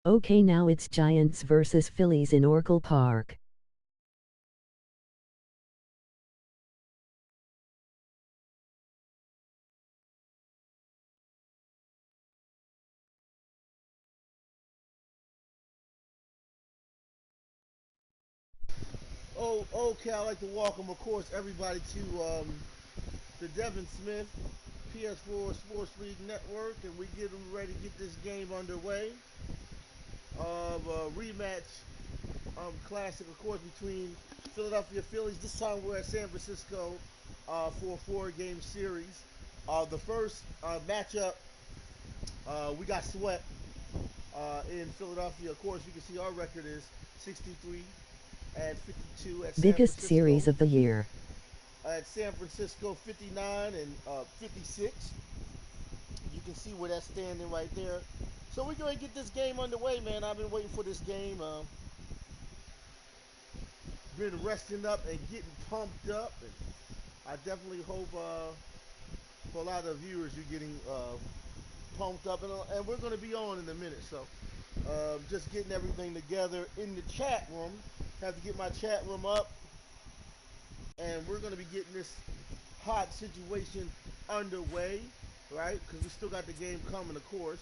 Okay, now it's Giants versus Phillies in Oracle Park. Oh, okay. I'd like to welcome, of course, everybody to the Devin Smith PS4 Sports League Network, and we get them ready to get this game underway of a rematch classic, of course, between Philadelphia Phillies. This time we're at San Francisco for a four-game series. The first matchup, we got swept in Philadelphia. Of course, you can see our record is 63 and 52 at San Biggest Francisco. series of the year. At San Francisco 59 and 56. You can see where that's standing right there. So we're going to get this game underway, man. I've been waiting for this game. Been resting up and getting pumped up. And I definitely hope for a lot of viewers you're getting pumped up. And we're going to be on in a minute. So just getting everything together in the chat room. Have to get my chat room up. And we're going to be getting this hot situation underway, right? Because we still got the game coming, of course.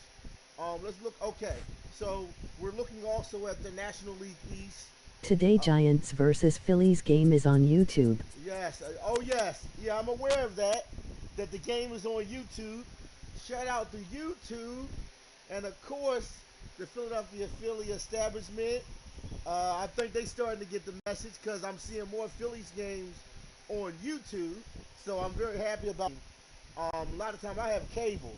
Let's look. Okay, so we're looking also at the National League East. Today Giants versus Phillies game is on YouTube. Yes. Oh, yes. Yeah, I'm aware of that. That the game is on YouTube. Shout out to YouTube, and of course the Philadelphia Philly establishment. I think they starting to get the message because I'm seeing more Phillies games on YouTube. So I'm very happy about it. A lot of time I have cable.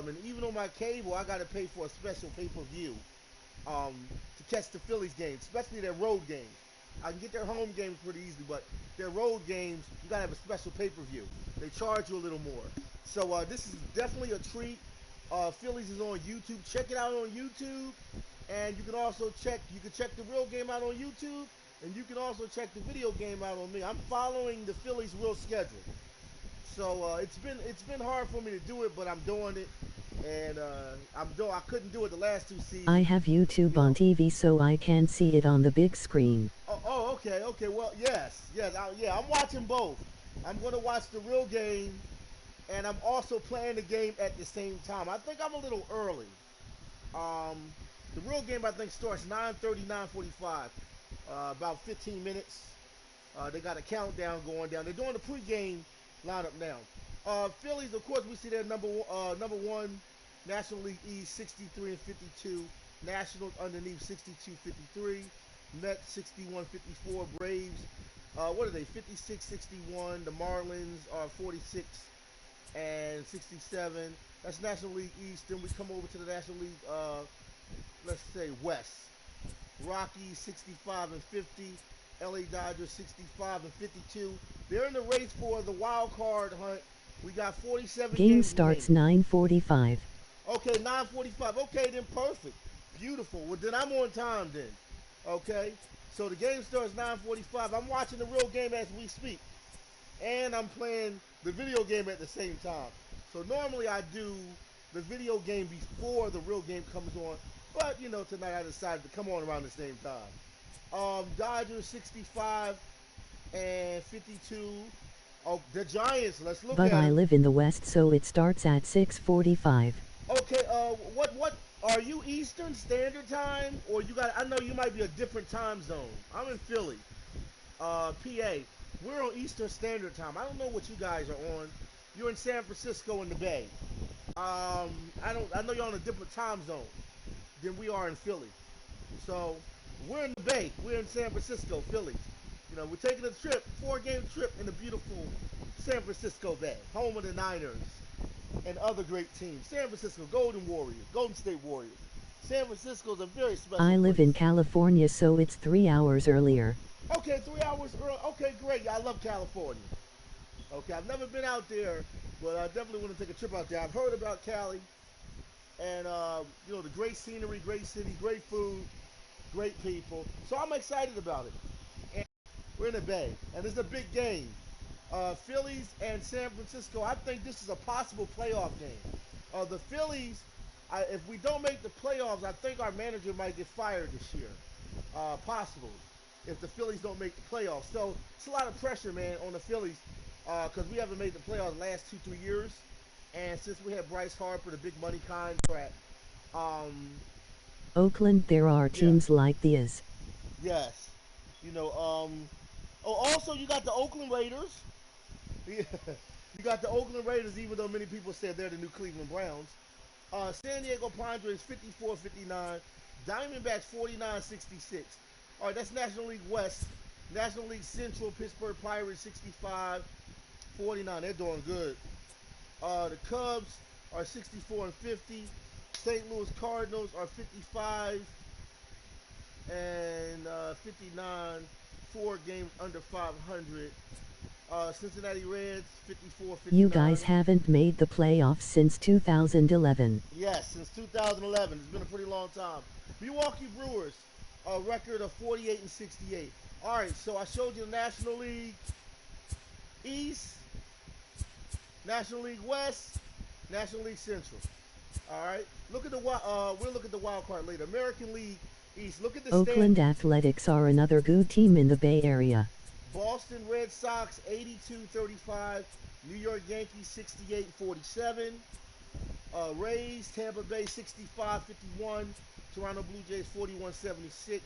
And even on my cable, I got to pay for a special pay-per-view to catch the Phillies games, especially their road games. I can get their home games pretty easily, but their road games, you got to have a special pay-per-view. They charge you a little more. So this is definitely a treat. Phillies is on YouTube. Check it out on YouTube. And you can also check the real game out on YouTube, and you can also check the video game out on me. I'm following the Phillies' real schedule. So it's been hard for me to do it, but I'm doing it, and I couldn't do it the last two I seasons. have YouTube You know. on TV so I can see it on the big screen. Oh, okay. Well, yes. Yeah, I'm watching both. I'm gonna watch the real game, and I'm also playing the game at the same time. I think I'm a little early. Um, the real game I think starts 9:30, 9:45, about 15 minutes. They got a countdown going down. They're doing the pregame lineup now. Phillies, of course, we see their number one National League East 63 and 52. Nationals underneath 62-53. Mets 61-54. Braves, what are they? 56-61. The Marlins are 46 and 67. That's National League East. Then we come over to the National League, let's say West. Rockies 65 and 50. LA Dodgers 65 and 52. They're in the race for the wild card hunt. We got 47 Game games starts remaining. 9:45. Okay, 9:45. Okay, then perfect. Beautiful. Well, then I'm on time then. Okay. So the game starts 9:45. I'm watching the real game as we speak, and I'm playing the video game at the same time. So normally I do the video game before the real game comes on, but tonight I decided to come on around the same time. Dodgers 65 and 52. Oh, the Giants. Let's look But at I it. live in the West so it starts at 6:45. Okay. What are you Eastern Standard Time, or you got? I know you might be a different time zone. I'm in Philly, PA. We're on Eastern Standard Time. I don't know what you guys are on. You're in San Francisco in the Bay. I don't. I know you're on a different time zone than we are in Philly. So we're in the Bay. We're in San Francisco, Phillies. We're taking a trip, four-game trip in the beautiful San Francisco Bay, home of the Niners and other great teams. San Francisco Golden Warriors, Golden State Warriors. San Francisco's a very special I live in place. California so it's 3 hours earlier. Okay, 3 hours early. Okay, great. I love California. Okay, I've never been out there, but I definitely want to take a trip out there. I've heard about Cali, and the great scenery, great city, great food, great people. So I'm excited about it. And we're in the Bay, and it's a big game. Phillies and San Francisco. I think this is a possible playoff game. The Phillies If we don't make the playoffs, I think our manager might get fired this year. Possible if the Phillies don't make the playoffs. So it's a lot of pressure, man, on the Phillies because we haven't made the playoffs the last 2-3 years. And since we had Bryce Harper, the big money contract, um, Oakland, there are yeah, teams like these. yes, you know, oh, also you got the Oakland Raiders. Yeah, you got the Oakland Raiders, even though many people said they're the new Cleveland Browns. San Diego Padres 54-59. Diamondbacks 49-66. All right, that's National League West. National League Central, Pittsburgh Pirates 65-49. They're doing good. The Cubs are 64-50. St. Louis Cardinals are 55 and 59. 4 games under 500. Cincinnati Reds 54-59. You guys haven't made the playoffs since 2011. Yes, since 2011. It's been a pretty long time. Milwaukee Brewers, a record of 48-68. All right, so I showed you the National League East, National League West, National League Central. All right, look at the we'll look at the wild card later. American League East. Look at the Oakland standings. Athletics are another good team in the Bay Area. Boston Red Sox 82-35. New York Yankees 68-47. Rays, Tampa Bay 65-51. Toronto Blue Jays 41-76.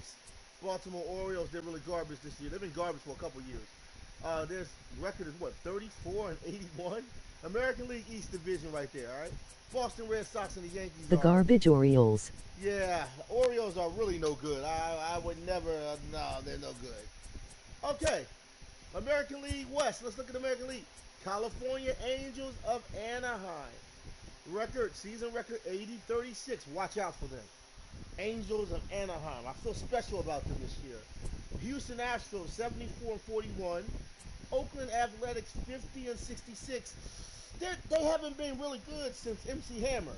Baltimore Orioles, they're really garbage this year. They've been garbage for a couple years. Their record is what, 34-81? American League East Division right there, all right? Boston Red Sox and the Yankees The are... garbage Orioles. Yeah, Orioles are really no good. I would never... no, they're no good. Okay, American League West. Let's look at American League. California Angels of Anaheim. Season record 80-36. Watch out for them. Angels of Anaheim. I feel special about them this year. Houston Astros 74-41. Oakland Athletics 50-66. They haven't been really good since MC Hammer,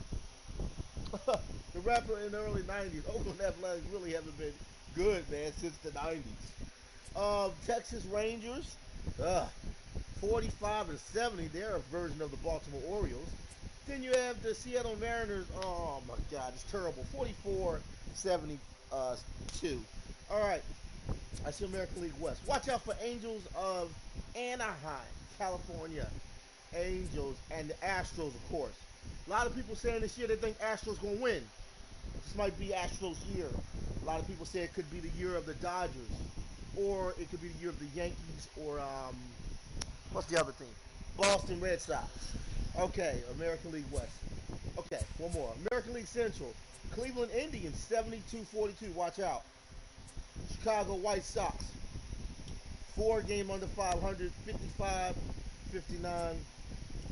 the rapper in the early 90s. Oakland Athletics really haven't been good, man, since the 90s. Texas Rangers 45-70. They're a version of the Baltimore Orioles. Then you have the Seattle Mariners. Oh my God, it's terrible. 44-72. All right, I see American League West. Watch out for Angels of Anaheim, California. Angels and the Astros, of course. A lot of people saying this year they think Astros gonna win. This might be Astros' year. A lot of people say it could be the year of the Dodgers, or it could be the year of the Yankees, or what's the other team? Boston Red Sox. Okay, American League West. Okay, one more. American League Central. Cleveland Indians 72-42. Watch out. Chicago White Sox 4 game under 500, 55-59.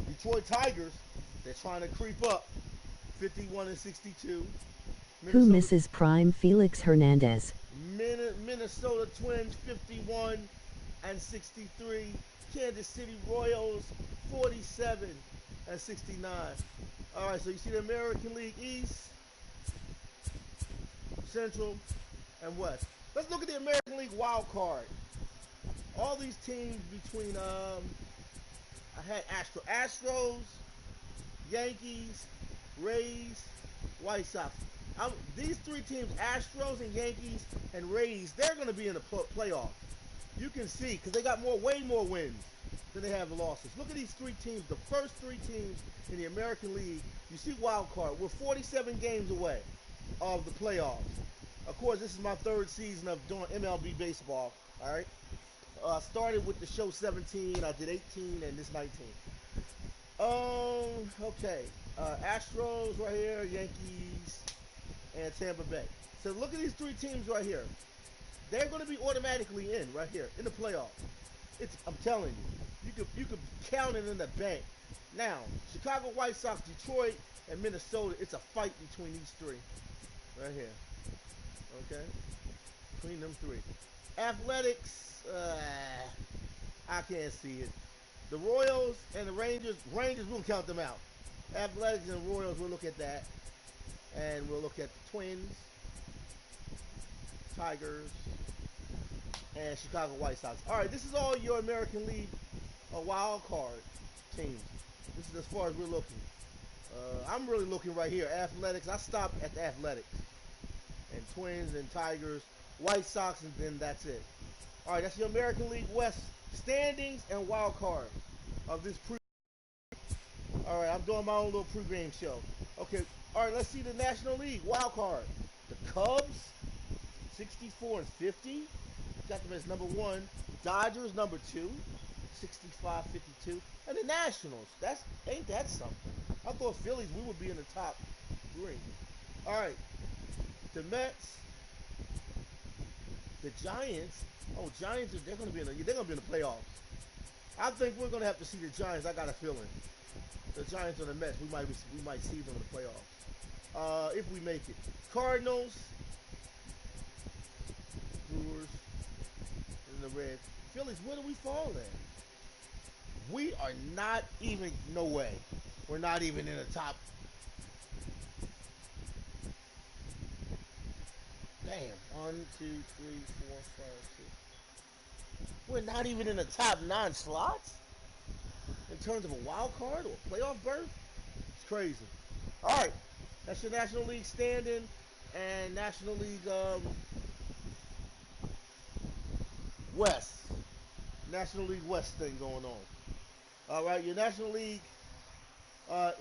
Detroit Tigers, they're trying to creep up, 51-62. Who misses prime Felix Hernandez? Minnesota Twins 51-63. Kansas City Royals 47-69. All right, so you see the American League East, Central, and West. Let's look at the American League wild card. All these teams between I had Astros, Yankees, Rays, White Sox. These three teams, Astros and Yankees and Rays, they're going to be in the playoffs. You can see, because they got way more wins than they have losses. Look at these three teams, the first three teams in the American League. You see wild card. We're 47 games away of the playoffs. Of course, this is my third season of doing MLB baseball, all right? Started with the show 17, I did 18, and this 19. Okay. Astros right here, Yankees, and Tampa Bay. So look at these three teams right here. They're going to be automatically in right here in the playoffs. I'm telling you, you could count it in the bank. Now, Chicago White Sox, Detroit, and Minnesota. It's a fight between these three right here. Okay, between them three. Athletics. I can't see it. The Royals and the Rangers, we'll count them out. Athletics and Royals, we'll look at that. And we'll look at the Twins, Tigers, and Chicago White Sox. All right, this is all your American League wild card teams. This is as far as we're looking. I'm really looking right here. Athletics. I stopped at the Athletics. And Twins and Tigers, White Sox, and then that's it. All right, that's your American League West standings and wild card of this pre. All right, I'm doing my own little pregame show. Okay, all right, let's see the National League wild card. The Cubs, 64 and 50, got them as number one. Dodgers, number two, 65, 52, and the Nationals. That's ain't that something? I thought Phillies we would be in the top three. All right, the Mets, the Giants. Oh, Giants, they're gonna be in the playoffs. I think we're gonna have to see the Giants. I got a feeling the Giants and the Mets. We might see them in the playoffs if we make it. Cardinals, Brewers, and the Reds. Phillies. Where do we fall at? We are not even. No way. We're not even in the top. Damn. 1, 2, 3, 4, 5, 6. We're not even in the top 9 slots in terms of a wild card or a playoff berth. It's crazy. All right, that's your National League standing and National League West. National League West thing going on. All right, your National League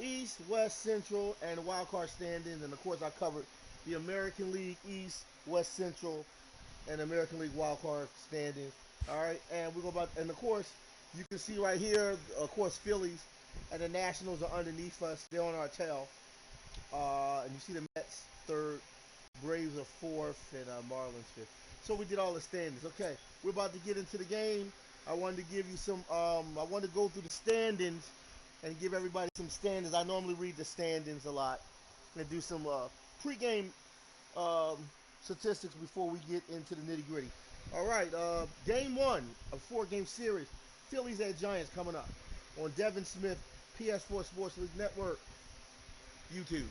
East, West, Central, and wild card standings, and of course I covered the American League East, West, Central, and American League wild card standings. All right, and we go about, and of course you can see right here, of course Phillies and the Nationals are underneath us. They're on our tail. And you see the Mets third, Braves are fourth, and Marlins fifth. So we did all the standings. Okay, we're about to get into the game. I wanted to give you some. I wanted to go through the standings and give everybody some standings. I normally read the standings a lot and do some pregame um, statistics before we get into the nitty gritty. All right, game one of 4-game series. Phillies at Giants coming up on Devin Smith, PS4 Sports League Network, YouTube.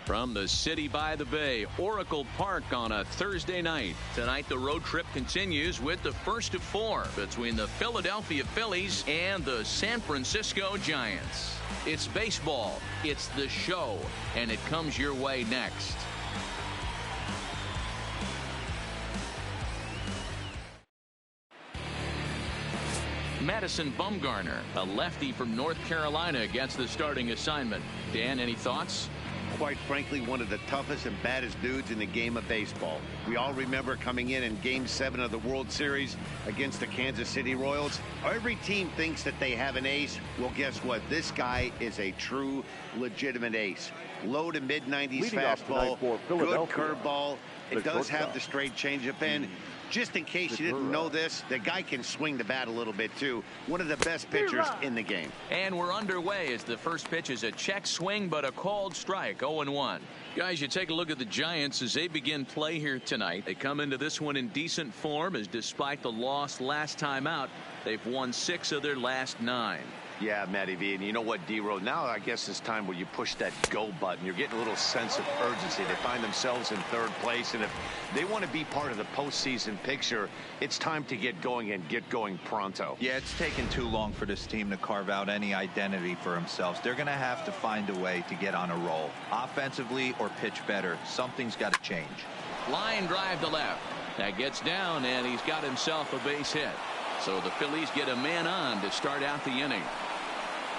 From the city by the bay, Oracle Park on a Thursday night. Tonight the road trip continues with the first of 4 between the Philadelphia Phillies and the San Francisco Giants. It's baseball, it's the show, and it comes your way next. Madison Bumgarner, a lefty from North Carolina, gets the starting assignment. Dan, any thoughts? Quite frankly, one of the toughest and baddest dudes in the game of baseball. We all remember coming in Game 7 of the World Series against the Kansas City Royals. Every team thinks that they have an ace. Well, guess what? This guy is a true, legitimate ace. Low to mid-90s fastball, good curveball. It does have the straight changeup in. Just in case you didn't know this, the guy can swing the bat a little bit too. One of the best pitchers in the game. And we're underway as the first pitch is a check swing, but a called strike, 0-1. Guys, you take a look at the Giants as they begin play here tonight. They come into this one in decent form, as despite the loss last time out, they've won 6 of their last 9. Yeah, Matty V, and you know what, D-Row, now I guess it's time where you push that go button. You're getting a little sense of urgency. They find themselves in 3rd place, and if they want to be part of the postseason picture, it's time to get going and get going pronto. Yeah, it's taken too long for this team to carve out any identity for themselves. They're going to have to find a way to get on a roll, offensively or pitch better. Something's got to change. Line drive to left. That gets down, and he's got himself a base hit. So the Phillies get a man on to start out the inning.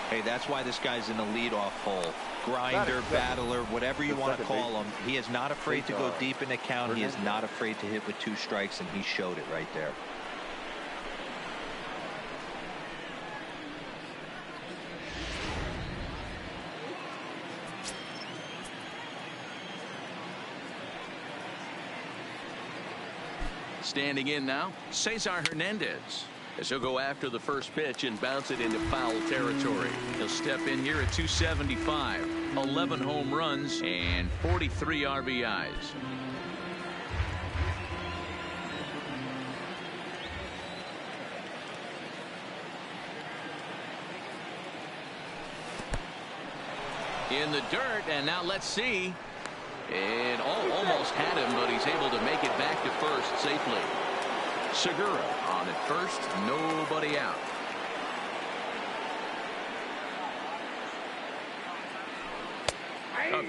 Hey, that's why this guy's in the leadoff hole. Grinder, battler, whatever you want to call him. He is not afraid to go deep in the count. He is not afraid to hit with 2 strikes, and he showed it right there. Standing in now, Cesar Hernandez, as he'll go after the first pitch and bounce it into foul territory. He'll step in here at 275, 11 home runs and 43 RBIs. In the dirt, and now let's see. And almost had him, but he's able to make it back to first safely. Segura on at first, nobody out.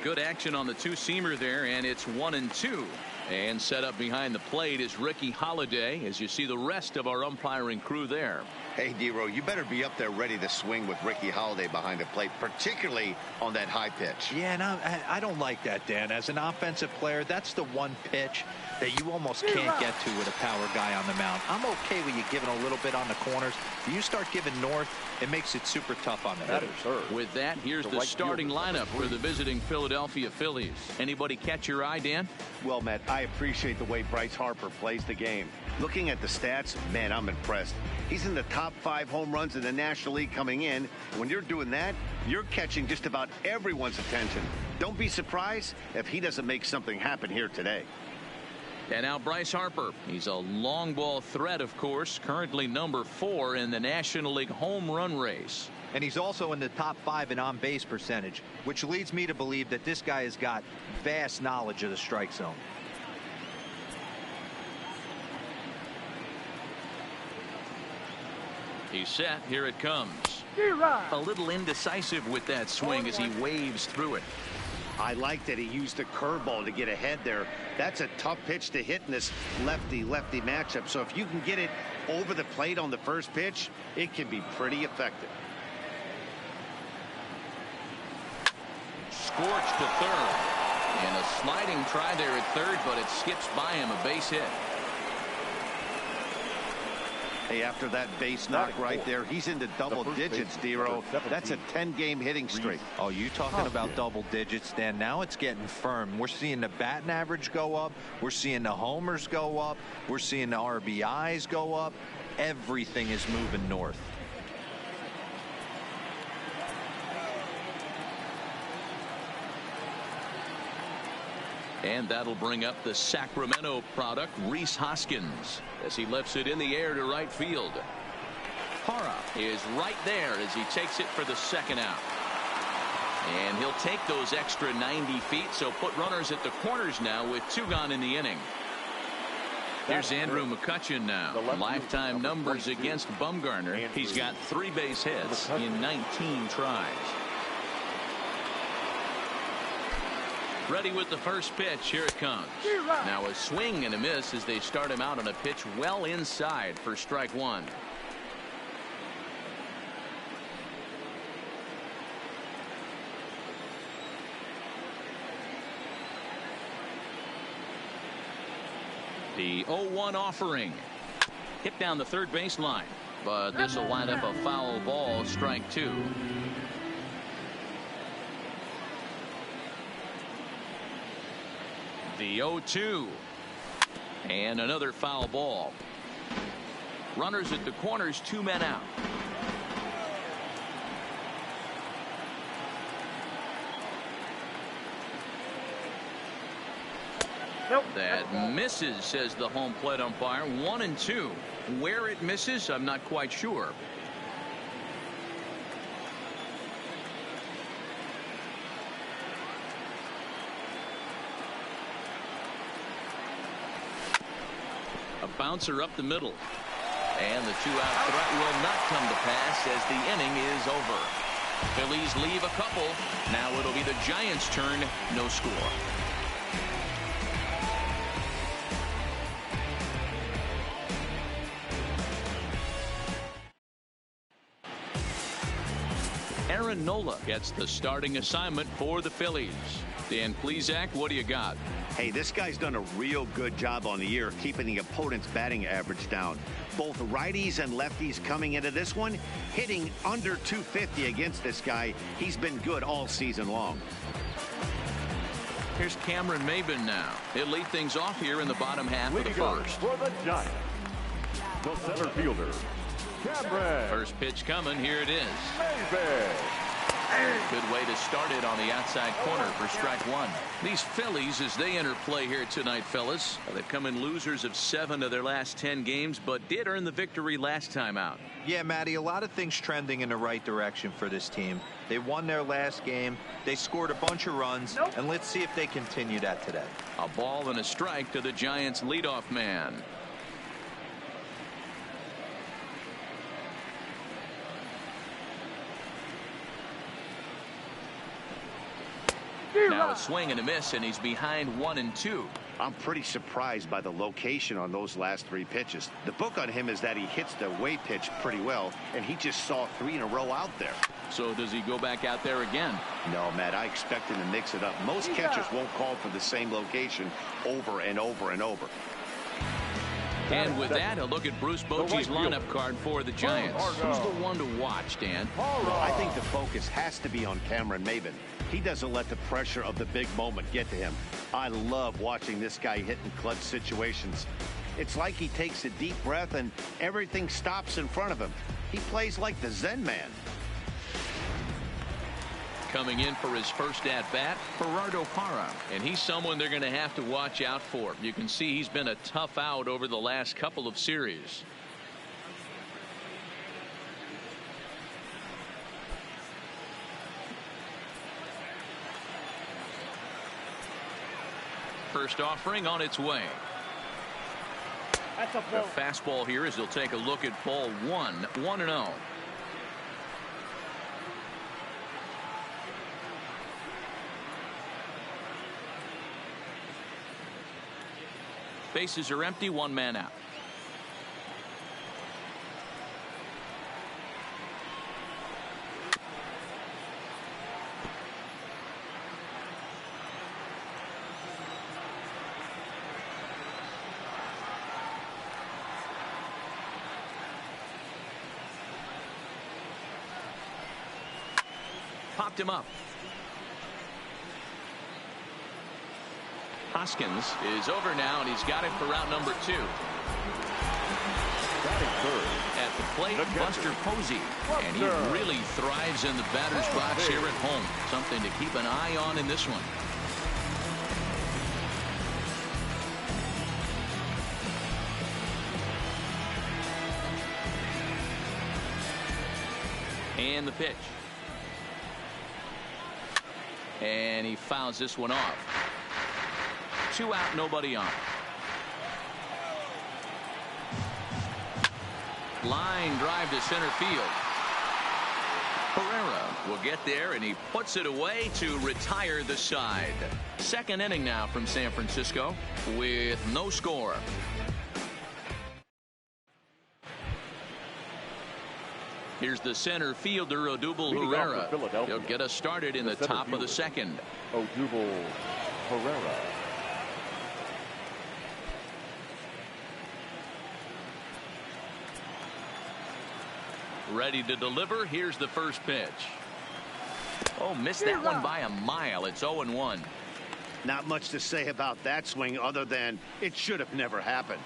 Good action on the 2-seamer there, and it's 1-2. And set up behind the plate is Ricky Holiday, as you see the rest of our umpiring crew there. Hey, D-Row, you better be up there ready to swing with Ricky Holiday behind the plate, particularly on that high pitch. Yeah, and I don't like that, Dan. As an offensive player, that's the one pitch that you almost can't get to with a power guy on the mound. I'm okay with you giving a little bit on the corners. If you start giving north, it makes it super tough on the hitters. With that, here's the starting lineup for the visiting Philadelphia Phillies. Anybody catch your eye, Dan? Well, Matt, I appreciate the way Bryce Harper plays the game. Looking at the stats, man, I'm impressed. He's in the top 5 home runs in the National League coming in. When you're doing that, you're catching just about everyone's attention. Don't be surprised if he doesn't make something happen here today. And now Bryce Harper. He's a long ball threat, of course, currently number 4 in the National League home run race. And he's also in the top 5 in on-base percentage, which leads me to believe that this guy has got vast knowledge of the strike zone. He's set. Here it comes. A little indecisive with that swing as he waves through it. I like that he used the curveball to get ahead there. That's a tough pitch to hit in this lefty-lefty matchup. So if you can get it over the plate on the first pitch, it can be pretty effective. Scorched to third. And a sliding try there at third, but it skips by him, a base hit. Hey, after that base knock right there, he's into double digits, D-Row. That's a 10-game hitting streak. Oh, you talking about double digits, Dan? Now it's getting firm. We're seeing the batting average go up. We're seeing the homers go up. We're seeing the RBIs go up. Everything is moving north. And that'll bring up the Sacramento product, Rhys Hoskins, as he lifts it in the air to right field. Hara is right there as he takes it for the second out. And he'll take those extra 90 feet, so put runners at the corners now with 2 gone in the inning. Here's Andrew McCutchen now. Lifetime numbers against Bumgarner. He's got 3 base hits in 19 tries. Ready with the first pitch. Here it comes. Now a swing and a miss as they start him out on a pitch well inside for strike 1. The 0-1 offering. Hit down the third baseline, but this will wind up a foul ball, strike 2. The 0-2. And another foul ball. Runners at the corners, 2 men out. Nope. That misses, says the home plate umpire. 1-2. Where it misses, I'm not quite sure. A bouncer up the middle. And the 2-out threat will not come to pass as the inning is over. Phillies leave a couple. Now it'll be the Giants' turn. No score. Aaron Nola gets the starting assignment for the Phillies. Dan Plesac, what do you got? Hey, this guy's done a real good job on the year keeping the opponent's batting average down. Both righties and lefties coming into this one, hitting under 250 against this guy. He's been good all season long. Here's Cameron Maybin now. He'll lead things off here in the bottom half of the first. For the Giants, the center fielder, Cameron. First pitch coming. Here it is. Maybin. Good way to start it on the outside corner for strike 1. These Phillies, as they enter play here tonight, fellas, they've come in losers of 7 of their last 10 games, but did earn the victory last time out. Yeah, Matty, a lot of things trending in the right direction for this team. They won their last game. They scored a bunch of runs, and let's see if they continue that today. A ball and a strike to the Giants' leadoff man. Now a swing and a miss, and he's behind 1-2. I'm pretty surprised by the location on those last 3 pitches. The book on him is that he hits the away pitch pretty well, and he just saw 3 in a row out there. So does he go back out there again? No, Matt, I expect him to mix it up. Most catchers won't call for the same location over and over and over. And with that, a look at Bruce Bochy's lineup card for the Giants. Who's the one to watch, Dan? Well, I think the focus has to be on Cameron Maybin. He doesn't let the pressure of the big moment get to him. I love watching this guy hit in clutch situations. It's like he takes a deep breath and everything stops in front of him. He plays like the Zen man. Coming in for his first at-bat, Gerardo Parra. And he's someone they're going to have to watch out for. You can see he's been a tough out over the last couple of series. First offering on its way. That's a The ball. fastball here as he'll take a look at ball 1, 1-0. Bases are empty, 1 man out. Popped him up. Hoskins is over now, and he's got it for route number 2. At the plate, Buster Posey. And he really thrives in the batter's box here at home. Something to keep an eye on in this one. And the pitch. And he fouls this one off. 2 out, nobody on. Line drive to center field. Herrera will get there, and he puts it away to retire the side. Second inning now from San Francisco with no score. Here's the center fielder, Odubel Herrera. He'll get us started in the top of the second. Odubel Herrera. Ready to deliver. Here's the first pitch. Oh, missed that one by a mile. It's 0-1. Not much to say about that swing other than it should have never happened.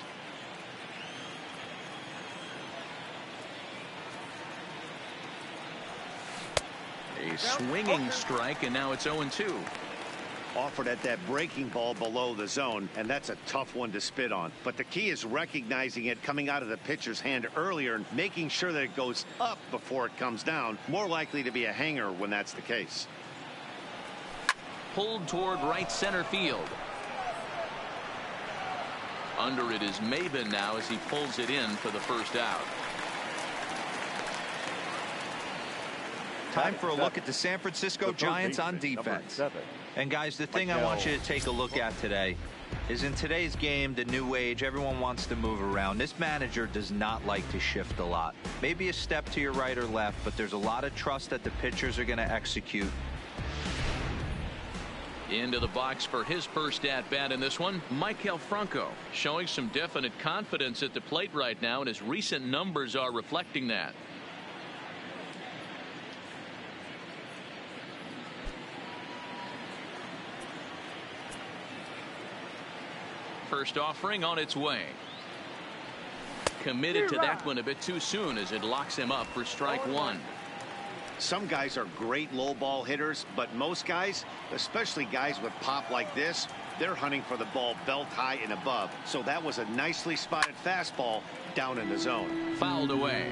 A swinging strike, and now it's 0-2. Offered at that breaking ball below the zone, and that's a tough one to spit on. But the key is recognizing it coming out of the pitcher's hand earlier and making sure that it goes up before it comes down. More likely to be a hanger when that's the case. Pulled toward right center field. Under it is Maben now as he pulls it in for the first out. Time for a look at the San Francisco Giants on defense. And guys, the thing I want you to take a look at today is in today's game, the new age, everyone wants to move around. This manager does not like to shift a lot. Maybe a step to your right or left, but there's a lot of trust that the pitchers are going to execute. Into the box for his first at bat in this one, Maikel Franco, showing some definite confidence at the plate right now, and his recent numbers are reflecting that. First offering on its way. Committed to that one a bit too soon as it locks him up for strike one. Some guys are great low ball hitters, but most guys, especially guys with pop like this, they're hunting for the ball belt high and above. So that was a nicely spotted fastball down in the zone. Fouled away.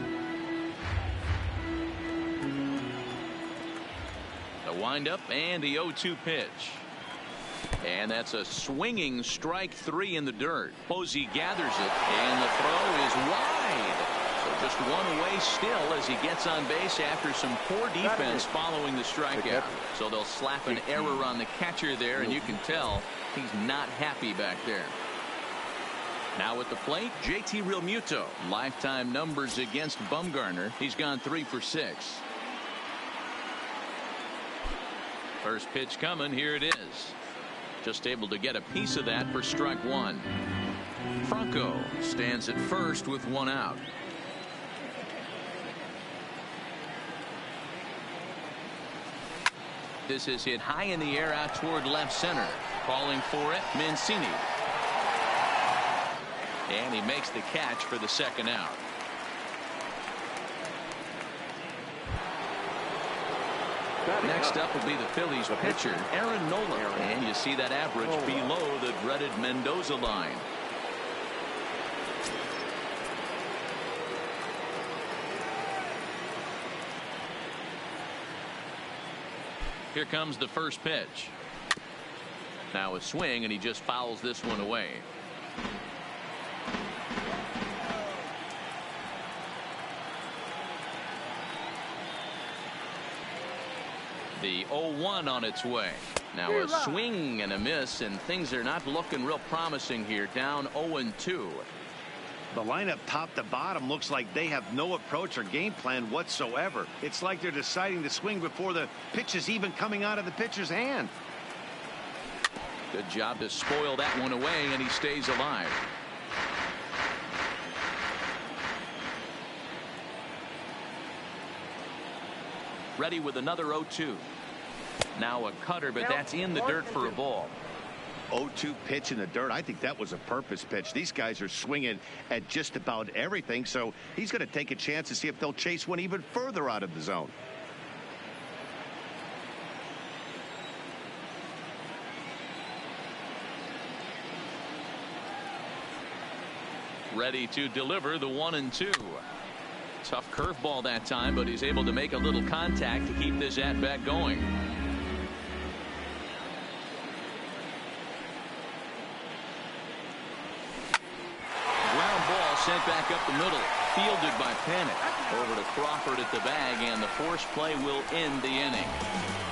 The windup and the 0-2 pitch. And that's a swinging strike 3 in the dirt. Posey gathers it, and the throw is wide. So just one away still as he gets on base after some poor defense following the strikeout. So they'll slap an error on the catcher there, and you can tell he's not happy back there. Now at the plate, JT Realmuto. Lifetime numbers against Bumgarner. He's gone 3 for 6. First pitch coming. Here it is. Just able to get a piece of that for strike one. Franco stands at first with 1 out. This is hit high in the air out toward left center. Calling for it, Mancini. And he makes the catch for the second out. Next up will be the Phillies pitcher, Aaron Nola. And you see that average below the dreaded Mendoza line. Here comes the first pitch. Now a swing, and he just fouls this one away. The 0-1 on its way. Now a swing and a miss, and things are not looking real promising here. Down 0-2. The lineup top to bottom looks like they have no approach or game plan whatsoever. It's like they're deciding to swing before the pitch is even coming out of the pitcher's hand. Good job to spoil that one away, and he stays alive. Ready with another 0-2. Now a cutter, but that's in the dirt for a ball. 0-2 pitch in the dirt. I think that was a purpose pitch. These guys are swinging at just about everything, so he's going to take a chance to see if they'll chase one even further out of the zone. Ready to deliver the 1-2. Tough curveball that time, but he's able to make a little contact to keep this at bat going. sent back up the middle. Fielded by Panic. Over to Crawford at the bag, and the force play will end the inning.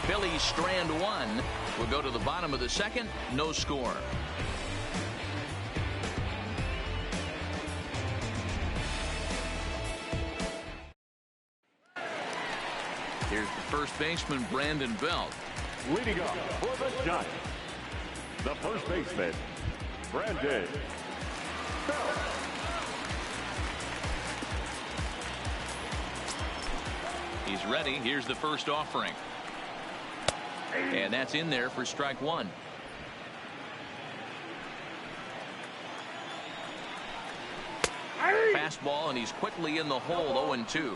Phillies strand one. We'll go to the bottom of the second. No score. Here's the first baseman, Brandon Belt. Leading up for the Giants, the first baseman, Brandon Belt. He's ready. Here's the first offering. And that's in there for strike one. Fastball, and he's quickly in the hole. 0-2.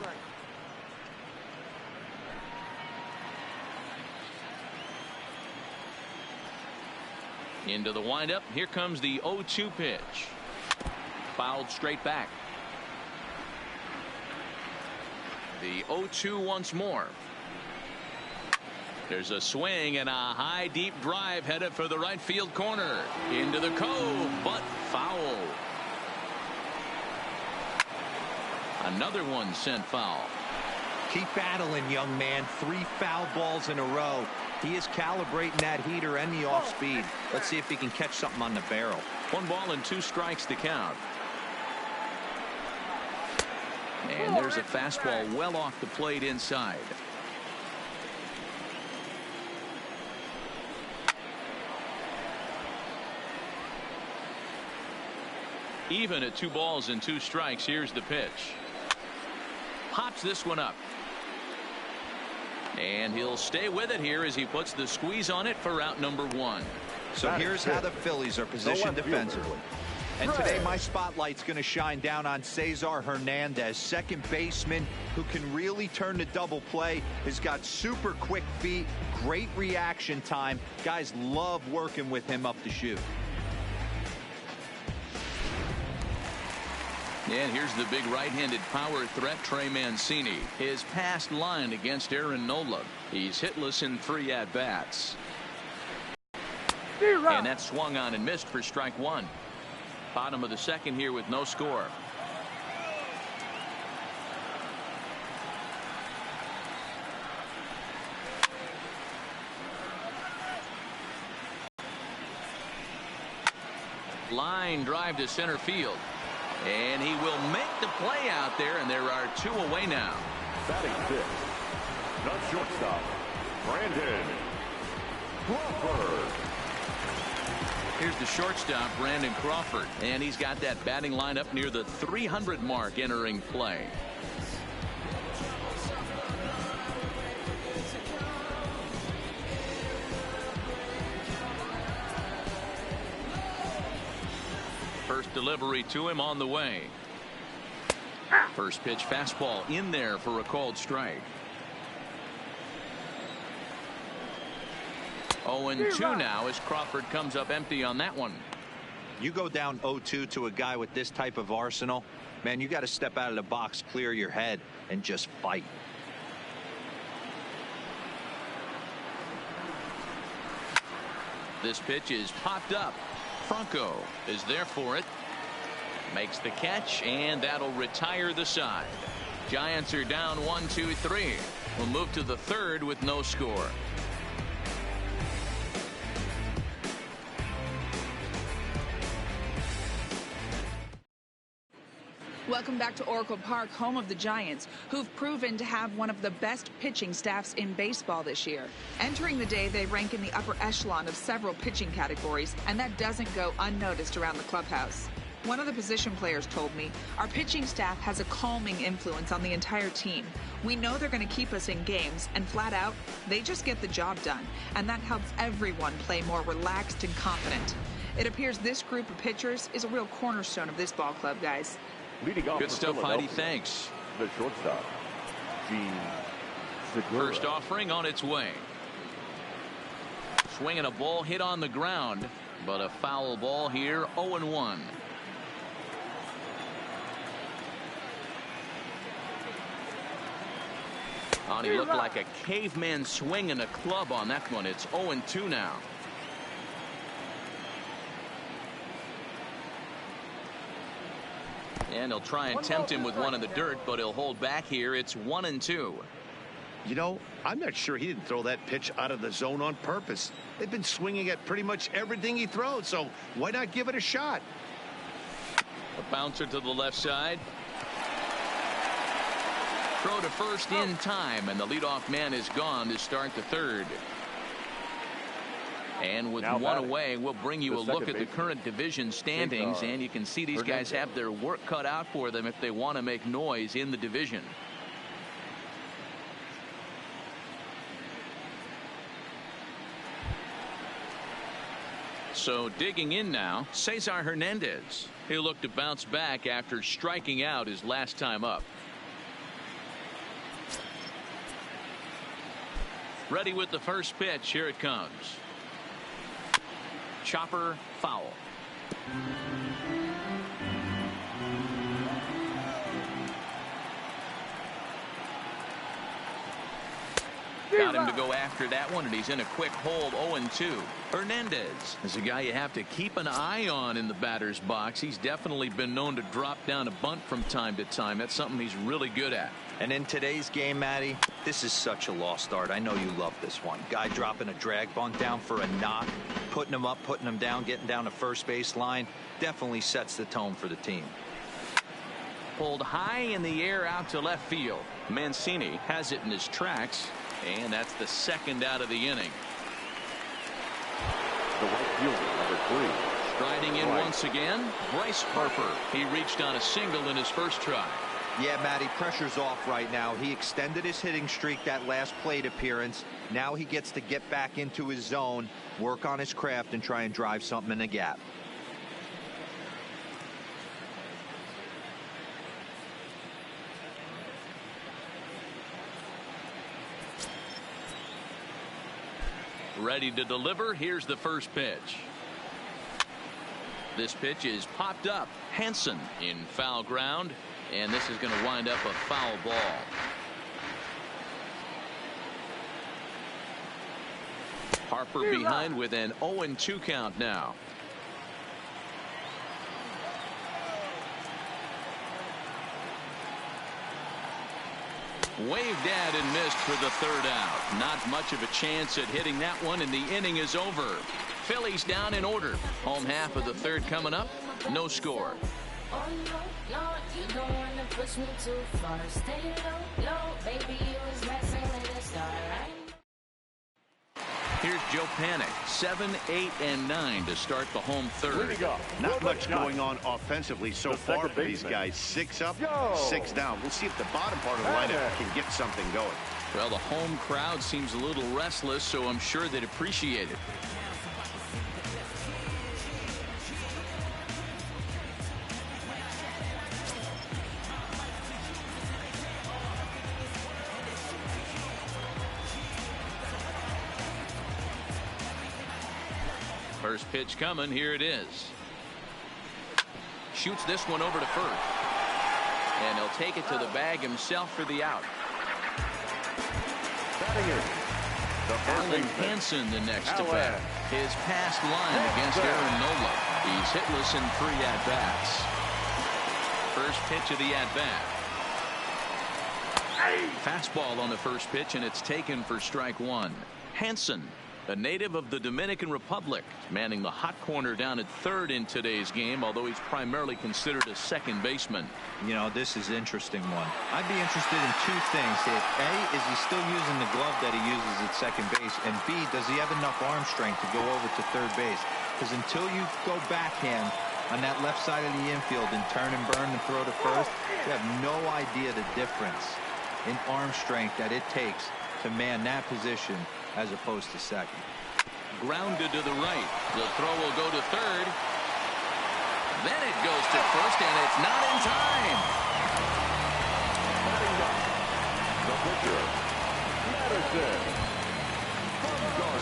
Into the windup. Here comes the 0-2 pitch. Fouled straight back. The 0-2 once more. There's a swing and a high deep drive headed for the right field corner. Into the cove, but foul. Another one sent foul. Keep battling, young man. 3 foul balls in a row. He is calibrating that heater and the off speed. Let's see if he can catch something on the barrel. 1 ball and 2 strikes to count. And there's a fastball well off the plate inside. Even at 2 balls and 2 strikes. Here's the pitch. Pops this one up. And he'll stay with it here as he puts the squeeze on it for out number 1. So here's how the Phillies are positioned defensively. And today my spotlight's going to shine down on Cesar Hernandez, second baseman who can really turn the double play. Has got super quick feet, great reaction time. Guys love working with him up the chute. And here's the big right-handed power threat, Trey Mancini. His past line against Aaron Nola. He's hitless in 3 at-bats. And that swung on and missed for strike 1. Bottom of the second here with no score. Line drive to center field. And he will make the play out there, and there are 2 away now. Batting 5th, the shortstop, Brandon Crawford. Here's the shortstop, Brandon Crawford, and he's got that batting lineup near the 300 mark entering play. First delivery to him on the way. First pitch fastball in there for a called strike. 0-2 now as Crawford comes up empty on that one. You go down 0-2 to a guy with this type of arsenal, man, you got to step out of the box, clear your head, and just fight. This pitch is popped up. Franco is there for it. Makes the catch, and that'll retire the side. Giants are down 1-2-3. We'll move to the third with no score. Welcome back to Oracle Park, home of the Giants, who've proven to have one of the best pitching staffs in baseball this year. Entering the day, they rank in the upper echelon of several pitching categories, and that doesn't go unnoticed around the clubhouse. One of the position players told me, our pitching staff has a calming influence on the entire team. We know they're going to keep us in games, and flat out, they just get the job done, and that helps everyone play more relaxed and confident. It appears this group of pitchers is a real cornerstone of this ball club, guys. Leading off good stuff, Heidi. Thanks. The shortstop, Gene Segura. First offering on its way. Swinging a ball hit on the ground, but a foul ball here. 0-1. And he looked like a caveman swinging a club on that one. It's 0-2 now. And he'll try and tempt him with one in the dirt, but he'll hold back here. It's 1-2. You know, I'm not sure he didn't throw that pitch out of the zone on purpose. They've been swinging at pretty much everything he throws, so why not give it a shot? A bouncer to the left side. Throw to first in time, and the leadoff man is gone to start the third. And with one away, we'll bring you a look at the current division standings, and you can see these guys have their work cut out for them if they want to make noise in the division. So digging in now, Cesar Hernandez. He'll look to bounce back after striking out his last time up. Ready with the first pitch. Here it comes. Chopper, foul. Got him to go after that one, and he's in a quick hold. 0-2. Hernandez is a guy you have to keep an eye on in the batter's box. He's definitely been known to drop down a bunt from time to time. That's something he's really good at. And in today's game, Matty, this is such a lost art. I know you love this one. Guy dropping a drag bunt down for a knock, putting him up, putting him down, getting down the first base line. Definitely sets the tone for the team. Pulled high in the air out to left field. Mancini has it in his tracks, and that's the second out of the inning. The right fielder, number 3. Striding in once again, Bryce Harper. He reached on a single in his first try. Yeah, Matty, pressure's off right now. He extended his hitting streak that last plate appearance. Now he gets to get back into his zone, work on his craft, and try and drive something in the gap. Ready to deliver. Here's the first pitch. This pitch is popped up. Hansen in foul ground, and this is going to wind up a foul ball. Harper behind with an 0-2 count now. Waved at and missed for the third out. Not much of a chance at hitting that one, and the inning is over. Phillies down in order. Home half of the third coming up. No score. Here's Joe Panic, 7, 8, and 9 to start the home third. Not much going on offensively so far for these guys. 6 up, 6 down. We'll see if the bottom part of the lineup can get something going. Well, the home crowd seems a little restless, so I'm sure they'd appreciate it. First pitch coming. Here it is. Shoots this one over to first. And he'll take it to the bag himself for the out. Alan Hansen the next to bat. His past line against Aaron Nola. He's hitless in 3 at-bats. First pitch of the at-bat. Fastball on the first pitch, and it's taken for strike 1. Hansen, a native of the Dominican Republic, manning the hot corner down at third in today's game, although he's primarily considered a second baseman. You know, this is an interesting one. I'd be interested in 2 things. A, is he still using the glove that he uses at second base? And B, does he have enough arm strength to go over to third base? Because until you go backhand on that left side of the infield and turn and burn and throw to first, you have no idea the difference in arm strength that it takes to man that position as opposed to second. Grounded to the right. The throw will go to third. Then it goes to first, and it's not in time.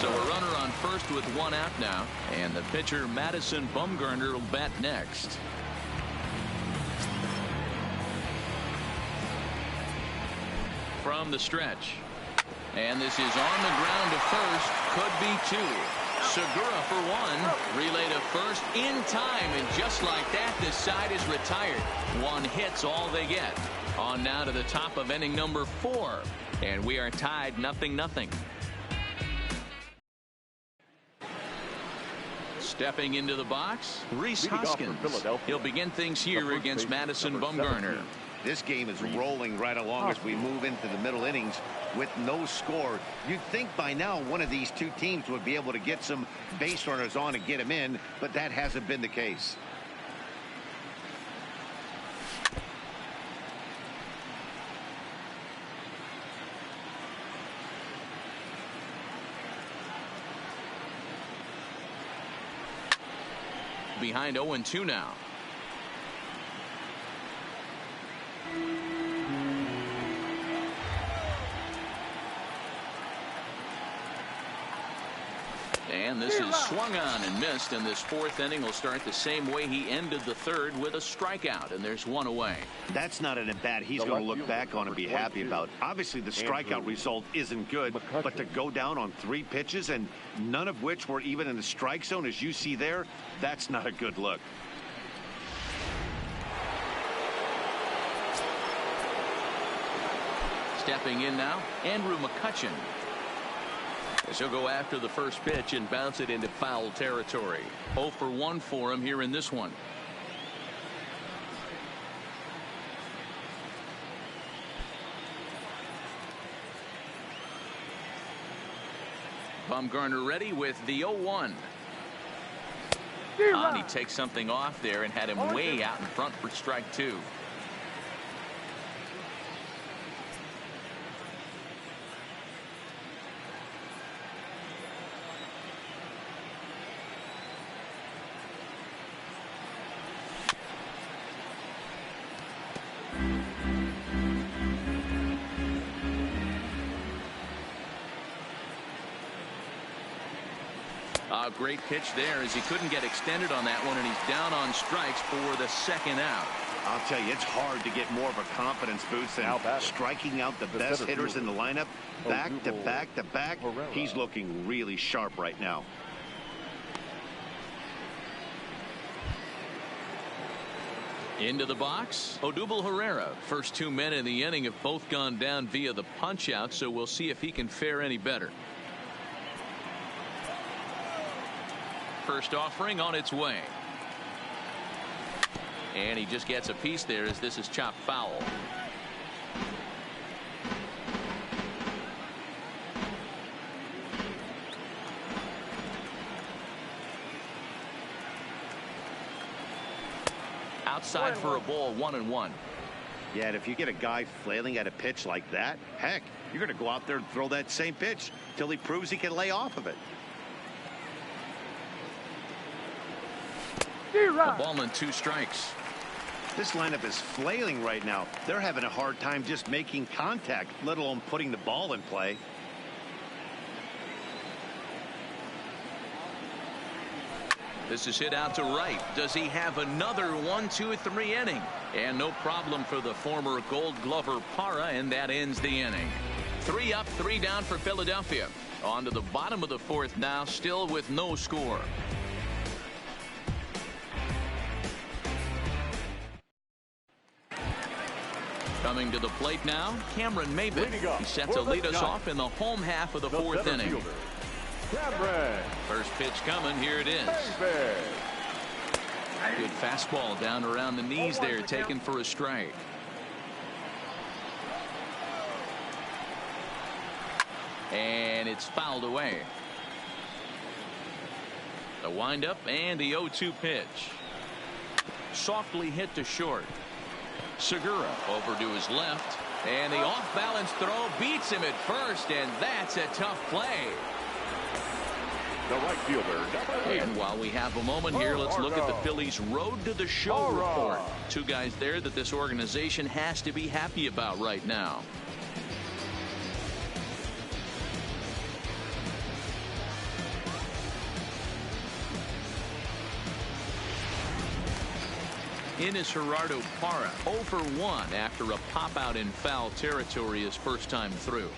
So a runner on first with 1 out now, and the pitcher Madison Bumgarner will bat next. From the stretch. And this is on the ground to first. Could be 2. Segura for one. Relay to first in time, and just like that, this side is retired. One hit's all they get. On now to the top of inning number 4, and we are tied 0-0. Stepping into the box, Rhys Hoskins. He'll begin things here against Madison Bumgarner. This game is rolling right along as we move into the middle innings with no score. You'd think by now one of these two teams would be able to get some base runners on and get them in, but that hasn't been the case. Behind 0-2 now. And this is swung on and missed, and this 4th inning will start the same way he ended the 3rd, with a strikeout, and there's one away. That's not an at-bat he's going to look back on and be happy about. Obviously, the strikeout result isn't good, but to go down on 3 pitches and none of which were even in the strike zone, as you see there, that's not a good look. Stepping in now, Andrew McCutchen. As he'll go after the first pitch and bounce it into foul territory. 0 for 1 for him here in this one. Bumgarner ready with the 0-1. And he takes something off there and had him way out in front for strike 2. A great pitch there, as he couldn't get extended on that one, and he's down on strikes for the 2nd out. I'll tell you, it's hard to get more of a confidence boost than striking out the best hitters in the lineup back to back to back. He's looking really sharp right now. Into the box, Odubel Herrera. First 2 men in the inning have both gone down via the punch out, so we'll see if he can fare any better. First offering on its way. And he just gets a piece there, as this is chopped foul. Outside for a ball, 1-1. Yeah, and if you get a guy flailing at a pitch like that, heck, you're going to go out there and throw that same pitch till he proves he can lay off of it. A ball and 2 strikes. This lineup is flailing right now. They're having a hard time just making contact, let alone putting the ball in play. This is hit out to right. Does he have another 1-2-3 inning? And no problem for the former Gold Glover Parra, and that ends the inning. 3 up, 3 down for Philadelphia. On to the bottom of the 4th now, still with no score. Coming to the plate now, Cameron Maybin. He's set to lead us off in the home half of the 4th inning. First pitch coming, here it is. Good fastball down around the knees there, taken for a strike. And it's fouled away. The windup and the 0-2 pitch. Softly hit to short. Segura over to his left, and the off-balance throw beats him at first, and that's a tough play. The right fielder, and while we have a moment here, let's look at the Phillies' road to the show report. 2 guys there that this organization has to be happy about right now. In is Gerardo Parra, 0 for 1 after a pop-out in foul territory his first time through.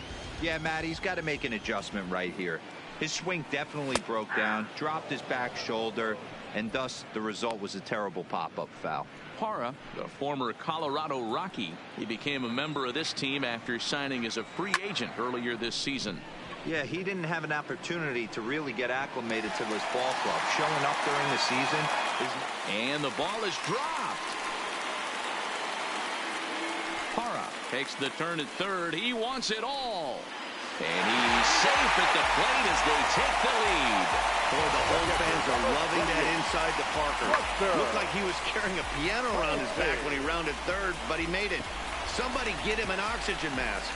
Yeah, Matt, he's got to make an adjustment right here. His swing definitely broke down, dropped his back shoulder, and thus the result was a terrible pop-up foul. Parra, the former Colorado Rocky, he became a member of this team after signing as a free agent earlier this season. Yeah, he didn't have an opportunity to really get acclimated to this ball club. Showing up during the season and the ball is dropped. Parra takes the turn at third. He wants it all. And he's safe at the plate as they take the lead. Boy, the home fans are loving that inside to Parker. Looked like he was carrying a piano around his back when he rounded third, but he made it. Somebody get him an oxygen mask.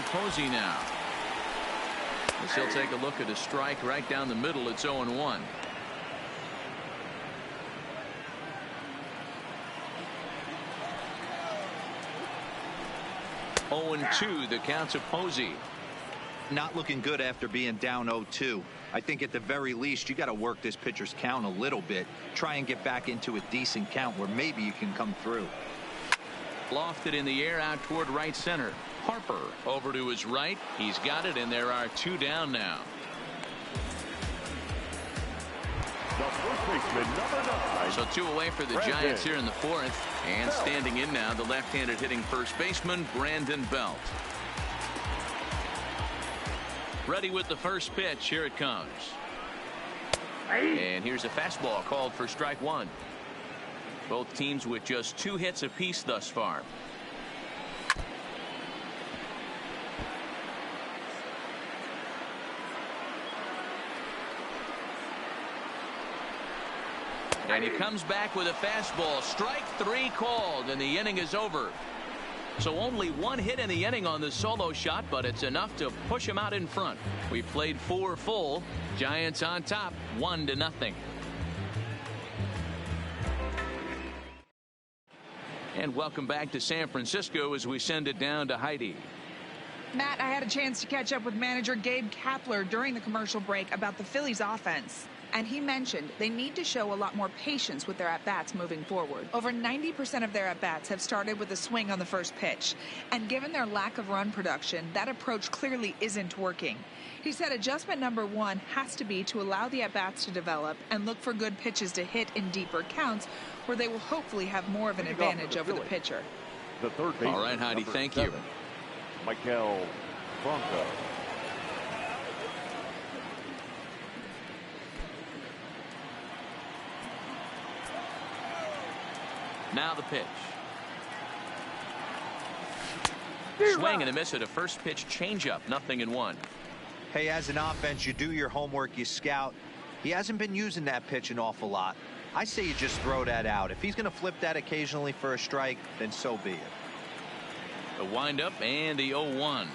Posey now. As he'll take a look at a strike right down the middle. It's 0-1. The count to Posey. Not looking good after being down 0-2. I think at the very least you got to work this pitcher's count a little bit. Try and get back into a decent count where maybe you can come through. Lofted in the air out toward right center. Harper over to his right. He's got it, and there are 2 down now. The first baseman, number 9. So 2 away for the Giants here in the 4th. And standing in now, the left-handed hitting first baseman, Brandon Belt. Ready with the first pitch. Here it comes. And here's a fastball called for strike 1. Both teams with just 2 hits apiece thus far. And he comes back with a fastball. Strike 3 called, and the inning is over. So only 1 hit in the inning on the solo shot, but it's enough to push him out in front. We played 4 full. Giants on top, 1-0. And welcome back to San Francisco as we send it down to Heidi. Matt, I had a chance to catch up with manager Gabe Kapler during the commercial break about the Phillies offense. And he mentioned they need to show a lot more patience with their at-bats moving forward. Over 90% of their at-bats have started with a swing on the first pitch. And given their lack of run production, that approach clearly isn't working. He said adjustment number 1 has to be to allow the at-bats to develop and look for good pitches to hit in deeper counts where they will hopefully have more of an advantage over the pitcher. The third baseman, all right, Heidi, thank you. Michael Franco. Now the pitch. Swing and a miss at a first pitch changeup. 0-1. Hey, as an offense, you do your homework, you scout. He hasn't been using that pitch an awful lot. I say you just throw that out. If he's going to flip that occasionally for a strike, then so be it. The windup and the 0-1.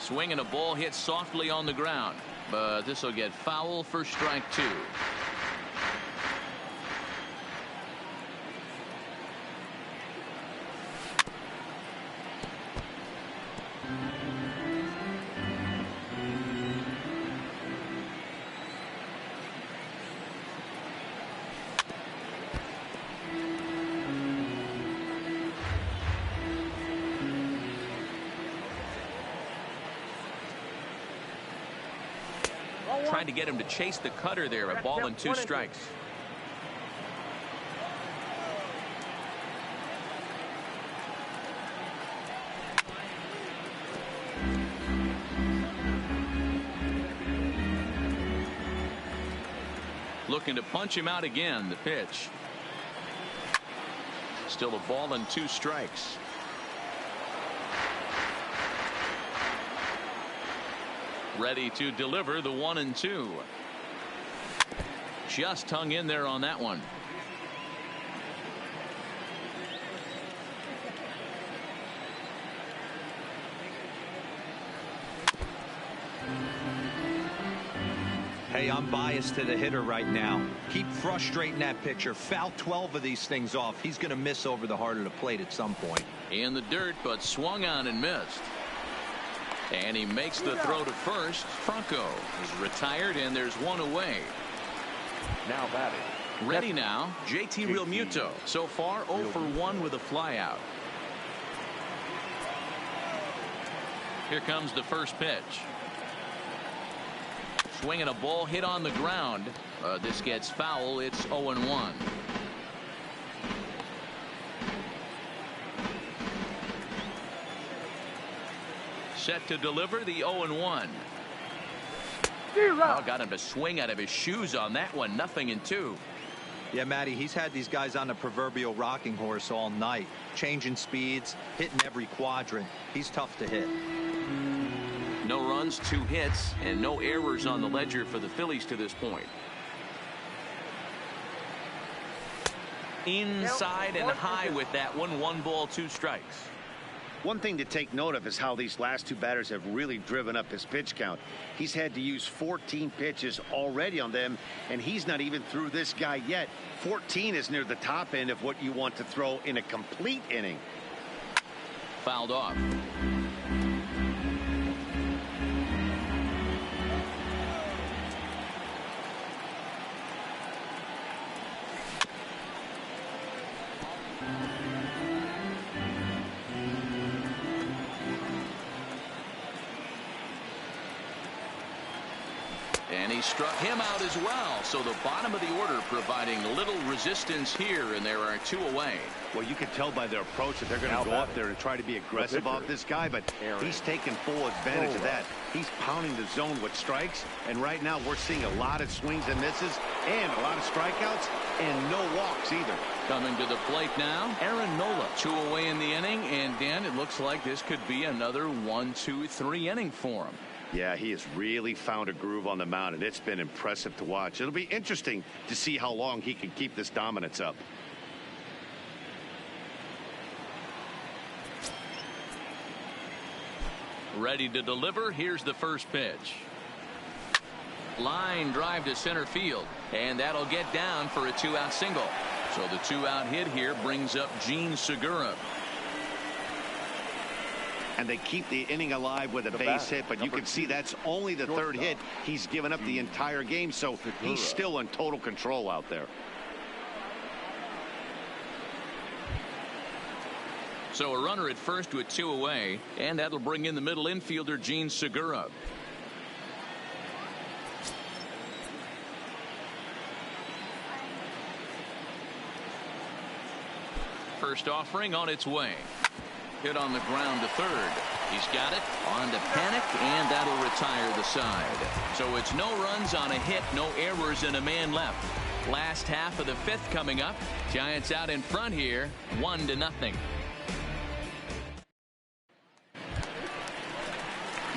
Swing and a ball hit softly on the ground, but this will get foul for strike 2. Trying to get him to chase the cutter there. A ball and 2 strikes. Looking to punch him out again. The pitch. Still a ball and 2 strikes. Ready to deliver the 1-2. Just hung in there on that one. Hey, I'm biased to the hitter right now. Keep frustrating that pitcher. Foul 12 of these things off. He's going to miss over the heart of the plate at some point. In the dirt, but swung on and missed. And he makes the throw to first. Franco is retired, and there's one away. Now batting. Ready now, JT Realmuto. So far, 0 for 1 with a flyout. Here comes the first pitch. Swinging a ball hit on the ground. This gets foul. It's 0-1. Set to deliver the 0-1. Oh, got him to swing out of his shoes on that one. 0-2. Yeah, Matty, he's had these guys on the proverbial rocking horse all night, changing speeds, hitting every quadrant. He's tough to hit. No runs, 2 hits, and no errors on the ledger for the Phillies to this point. Inside and high with that one. 1 ball, 2 strikes. One thing to take note of is how these last 2 batters have really driven up his pitch count. He's had to use 14 pitches already on them, and he's not even through this guy yet. 14 is near the top end of what you want to throw in a complete inning. Fouled off. And he struck him out as well. So the bottom of the order providing little resistance here, and there are 2 away. Well, you can tell by their approach that they're going to go up there and try to be aggressive off this guy, but he's taking full advantage of that. He's pounding the zone with strikes, and right now we're seeing a lot of swings and misses and a lot of strikeouts and no walks either. Coming to the plate now, Aaron Nola. 2 away in the inning, and Dan, it looks like this could be another 1, 2, 3 inning for him. Yeah, he has really found a groove on the mound, and it's been impressive to watch. It'll be interesting to see how long he can keep this dominance up. Ready to deliver. Here's the first pitch. Line drive to center field, and that'll get down for a 2-out single. So the 2-out hit here brings up Gene Segura. And they keep the inning alive with a base hit, but you can see that's only the 3rd hit. He's given up the entire game, so he's still in total control out there. So a runner at first with 2 away, and that'll bring in the middle infielder Gene Segura. First offering on its way. Hit on the ground to third. He's got it on to Panic, and that'll retire the side. So it's no runs on a hit, no errors, and a man left. Last half of the 5th coming up. Giants out in front here, 1-0.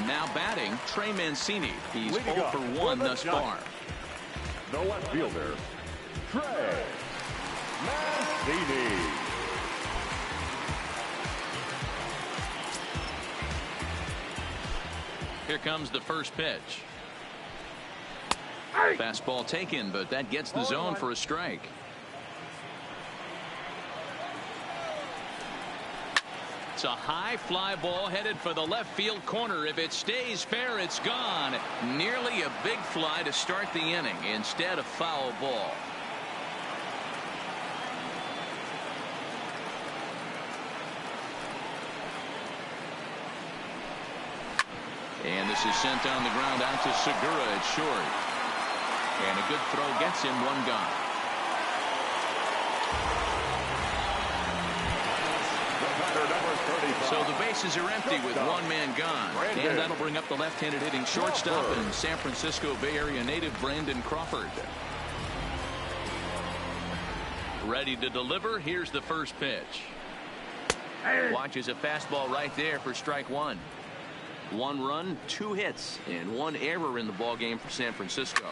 Now batting, Trey Mancini. He's 0 for 1 thus far. The left fielder, Trey Mancini. Here comes the first pitch. Fastball taken, but that gets the zone for a strike. It's a high fly ball headed for the left field corner. If it stays fair, it's gone. Nearly a big fly to start the inning. Instead, a foul ball. And this is sent on the ground out to Segura at short. And a good throw gets him 1 gone. So the bases are empty with 1 man gone. And that'll bring up the left-handed hitting shortstop and San Francisco Bay Area native Brandon Crawford. Ready to deliver. Here's the first pitch. Watches a fastball right there for strike 1. 1 run, 2 hits, and 1 error in the ball game for San Francisco.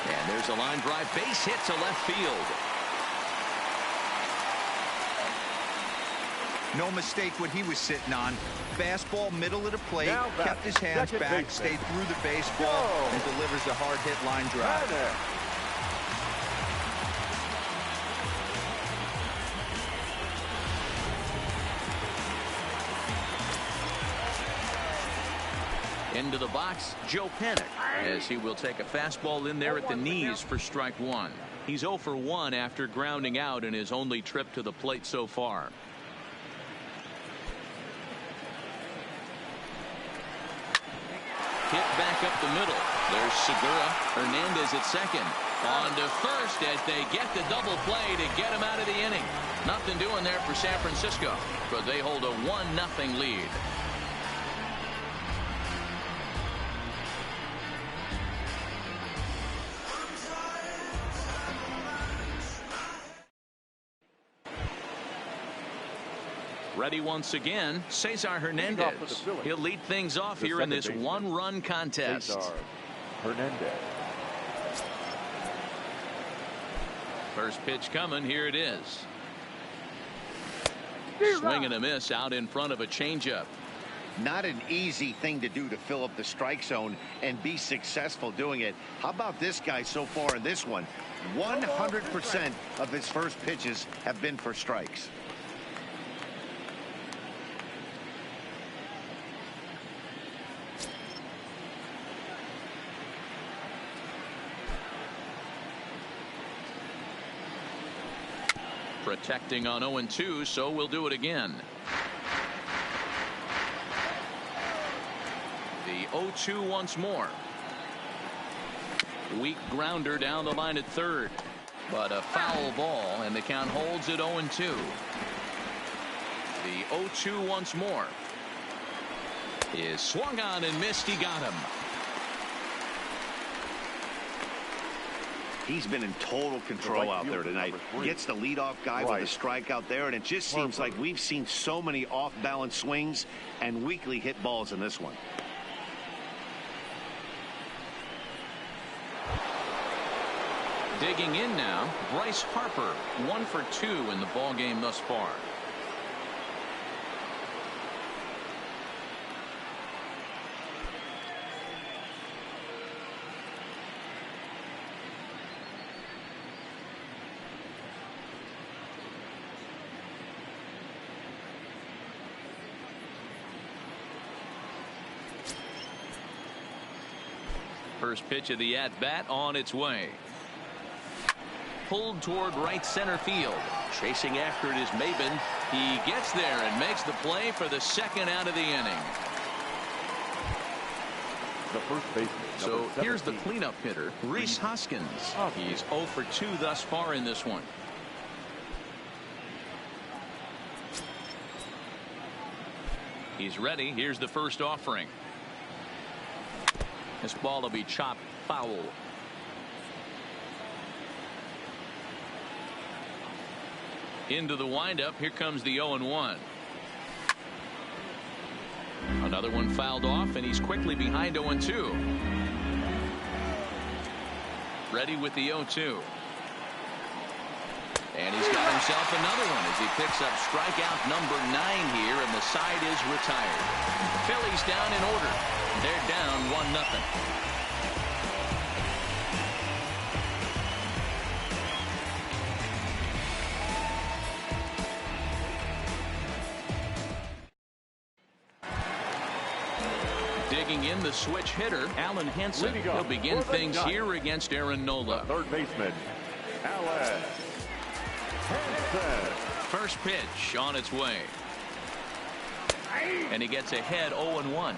And there's a line drive, base hit to left field. No mistake what he was sitting on. Fastball, middle of the plate, kept his hands back, stayed through the baseball, and delivers a hard-hit line drive. Into the box, Joe Panic, as he will take a fastball in there at the knees for strike one. He's 0 for 1 after grounding out in his only trip to the plate so far. Hit back up the middle. There's Segura. Hernandez at second. On to first as they get the double play to get him out of the inning. Nothing doing there for San Francisco, but they hold a 1-0 lead. Ready once again, Cesar Hernandez. He'll lead things off here in this one-run contest. Cesar Hernandez. First pitch coming. Here it is. Swing and a miss out in front of a changeup. Not an easy thing to do to fill up the strike zone and be successful doing it. How about this guy so far in this one? 100% of his first pitches have been for strikes. Protecting on 0-2, so we'll do it again. The 0-2 once more. Weak grounder down the line at third, but a foul ball, and the count holds at 0-2. The 0-2 once more is swung on and missed. He got him. He's been in total control out there tonight. Gets the leadoff guy with a strikeout there, and it just seems like we've seen so many off-balance swings and weakly hit balls in this one. Digging in now, Bryce Harper, 1 for 2 in the ballgame thus far. First pitch of the at-bat on its way. Pulled toward right center field. Chasing after it is Maben. He gets there and makes the play for the second out of the inning. The first baseman. So here's the cleanup hitter, Rhys Hoskins. He's 0 for 2 thus far in this one. He's ready. Here's the first offering. This ball will be chopped foul. Into the windup. Here comes the 0-1. Another one fouled off, and he's quickly behind 0-2. Ready with the 0-2. And he's got himself another one as he picks up strikeout number 9 here, and the side is retired. Phillies down in order. They're down 1-0. Digging in the switch hitter, Alan Hansen. He'll begin things here against Aaron Nola. Third baseman, Alan Hansen. First pitch on its way. And he gets ahead 0-1.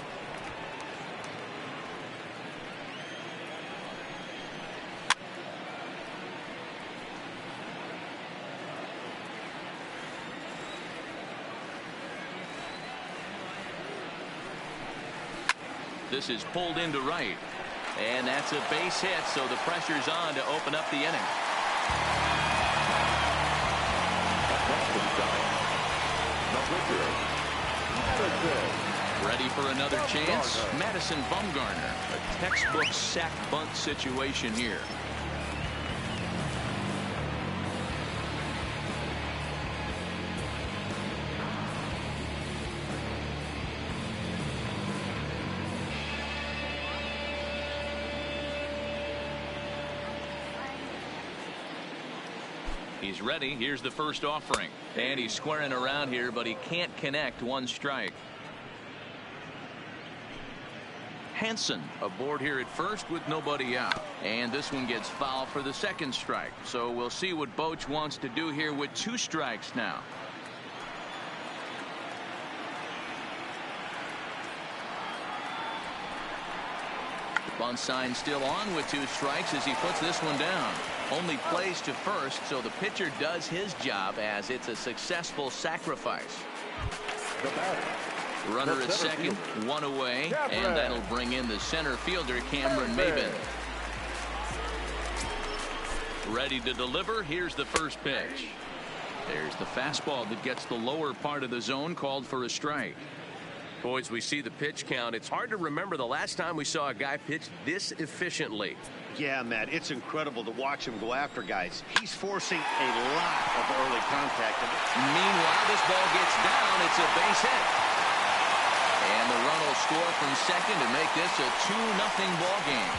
This is pulled into right, and that's a base hit, so the pressure's on to open up the inning. Ready for another chance? Madison Bumgarner. A textbook sack bunt situation here. He's ready. Here's the first offering. And he's squaring around here, but he can't connect. One strike. Hansen aboard here at first with nobody out. And this one gets foul for the second strike. So we'll see what Boch wants to do here with 2 strikes now. Bunt sign still on with 2 strikes as he puts this one down. Only plays to first, so the pitcher does his job as it's a successful sacrifice. Runner at second, 1 away, and that'll bring in the center fielder, Cameron Maybin. Ready to deliver. Here's the first pitch. There's the fastball that gets the lower part of the zone, called for a strike. Boys, we see the pitch count. It's hard to remember the last time we saw a guy pitch this efficiently. Yeah, Matt, it's incredible to watch him go after guys. He's forcing a lot of early contact. Meanwhile, this ball gets down. It's a base hit. And the run will score from second to make this a 2-0 ball game.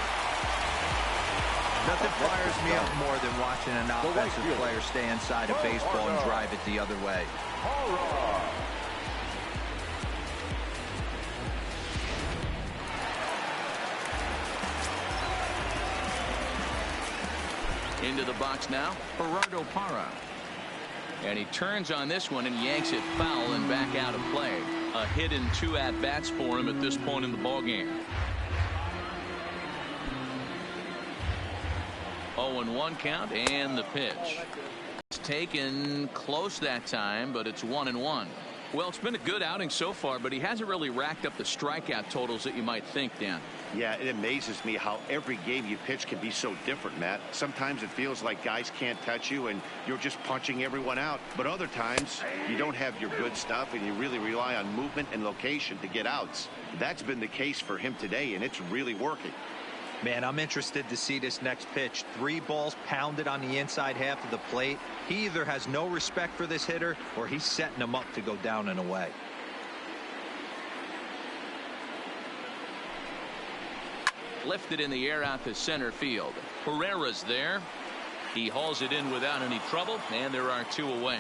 Nothing fires me up more than watching an offensive player stay inside a baseball and drive it the other way. Into the box now, Gerardo Parra. And he turns on this one and yanks it foul and back out of play. A hit and 2 at-bats for him at this point in the ballgame. 0-1 count, and the pitch. It's taken close that time, but it's 1-1. Well, it's been a good outing so far, but he hasn't really racked up the strikeout totals that you might think, Dan. Yeah, it amazes me how every game you pitch can be so different, Matt. Sometimes it feels like guys can't touch you and you're just punching everyone out. But other times you don't have your good stuff and you really rely on movement and location to get outs. That's been the case for him today, and it's really working. Man, I'm interested to see this next pitch. 3 balls pounded on the inside half of the plate. He either has no respect for this hitter or he's setting him up to go down and away. Lifted in the air out to center field. Herrera's there. He hauls it in without any trouble, and there are 2 away.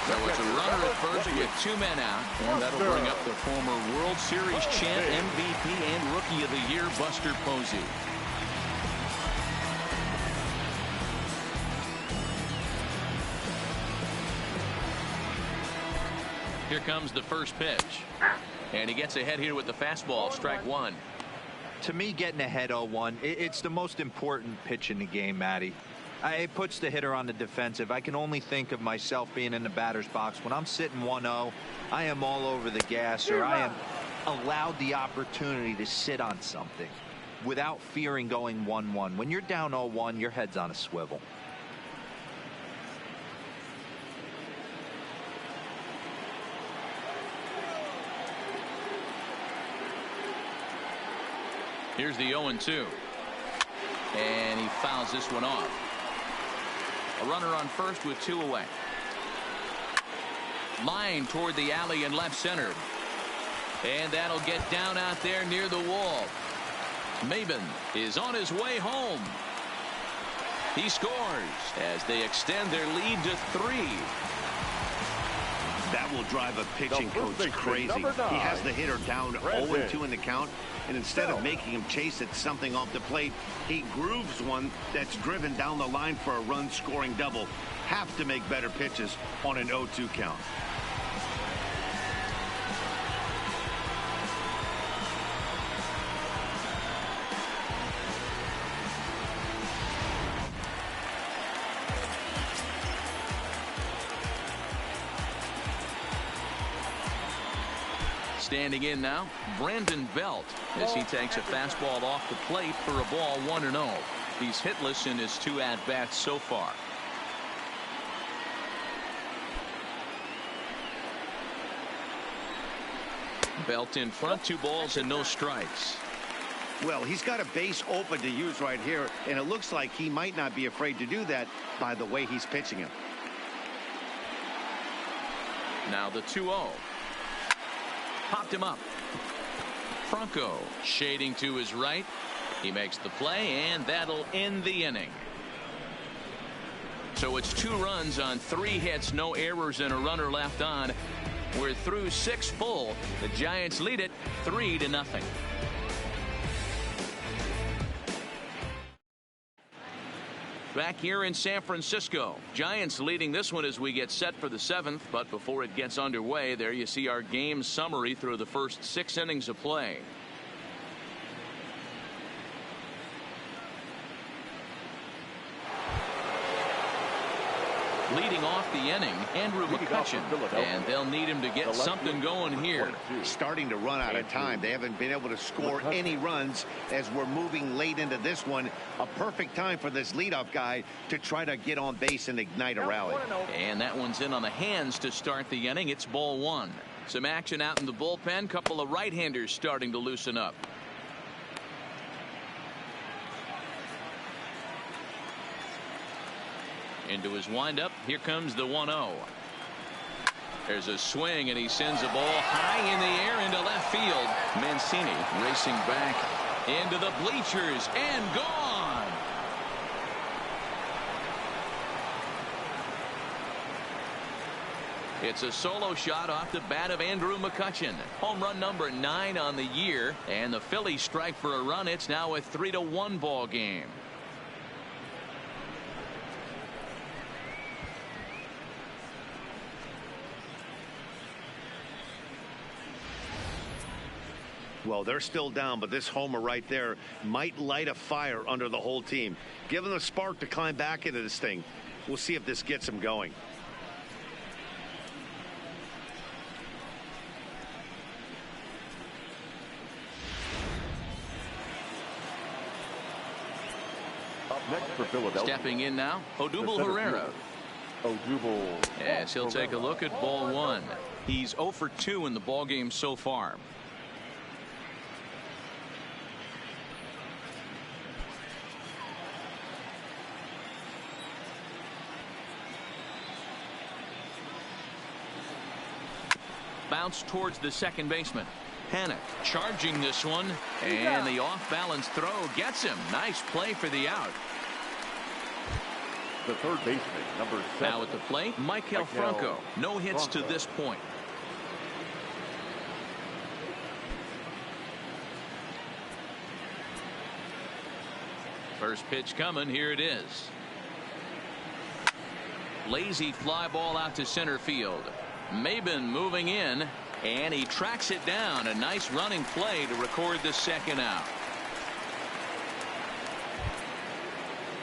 So it's a runner at first with 2 men out, and that'll bring up the former World Series champ, MVP, and Rookie of the Year, Buster Posey. Here comes the first pitch. And he gets ahead here with the fastball, strike 1. To me, getting ahead 0-1, it's the most important pitch in the game, Matty. It puts the hitter on the defensive. I can only think of myself being in the batter's box. When I'm sitting 1-0, I am all over the gas, or I am allowed the opportunity to sit on something without fearing going 1-1. When you're down 0-1, your head's on a swivel. Here's the 0-2. And he fouls this one off. A runner on first with 2 away. Line toward the alley in left center. And that'll get down out there near the wall. Maybin is on his way home. He scores as they extend their lead to 3. That will drive a pitching coach crazy. He has the hitter down 0-2 in the count, and instead of making him chase at something off the plate, he grooves one that's driven down the line for a run-scoring double. Have to make better pitches on an 0-2 count. Standing in now, Brandon Belt, as he takes a fastball off the plate for a ball 1-0. He's hitless in his 2 at-bats so far. Belt in front, 2 balls and no strikes. Well, he's got a base open to use right here, and it looks like he might not be afraid to do that by the way he's pitching him. Now the 2-0. Popped him up. Franco shading to his right. He makes the play, and that'll end the inning. So it's 2 runs on 3 hits, no errors, and a runner left on. We're through 6 full. The Giants lead it 3-0. Back here in San Francisco, Giants leading this one as we get set for the 7th. But before it gets underway, there you see our game summary through the first 6 innings of play. Leading off the inning, Andrew McCutchen, and they'll need him to get something going here. Starting to run out of time. They haven't been able to score any runs as we're moving late into this one. A perfect time for this leadoff guy to try to get on base and ignite a rally. And that one's in on the hands to start the inning. It's ball 1. Some action out in the bullpen. Couple of right-handers starting to loosen up. Into his windup. Here comes the 1-0. There's a swing, and he sends a ball high in the air into left field. Mancini racing back into the bleachers and gone. It's a solo shot off the bat of Andrew McCutchen. Home run number 9 on the year, and the Phillies strike for a run. It's now a 3-1 ball game. Well, they're still down, but this homer right there might light a fire under the whole team. Give them a spark to climb back into this thing. We'll see if this gets them going. Up next for Philadelphia. Stepping in now, Odubel Herrera. Odubel. As he'll take a look at ball 1. He's 0 for 2 in the ball game so far. Bounce towards the second baseman. Panic charging this one, and the off-balance throw gets him. Nice play for the out. The third baseman, number 7. Now at the plate, Michael Franco. No hits to this point. First pitch coming. Here it is. Lazy fly ball out to center field. Maben moving in, and he tracks it down. A nice running play to record the second out.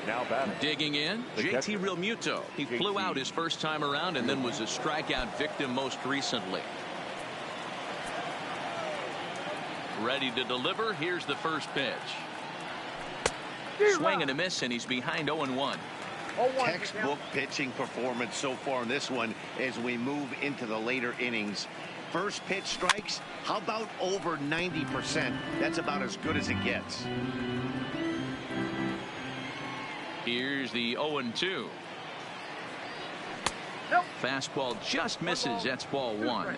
Now batting. Digging in, JT Realmuto. He flew out his first time around and then was a strikeout victim most recently. Ready to deliver. Here's the first pitch. Swing and a miss, and he's behind 0-1. Textbook pitching performance so far in this one as we move into the later innings. First pitch strikes, how about over 90%? That's about as good as it gets. Here's the 0-2. Fastball just misses. That's ball 1.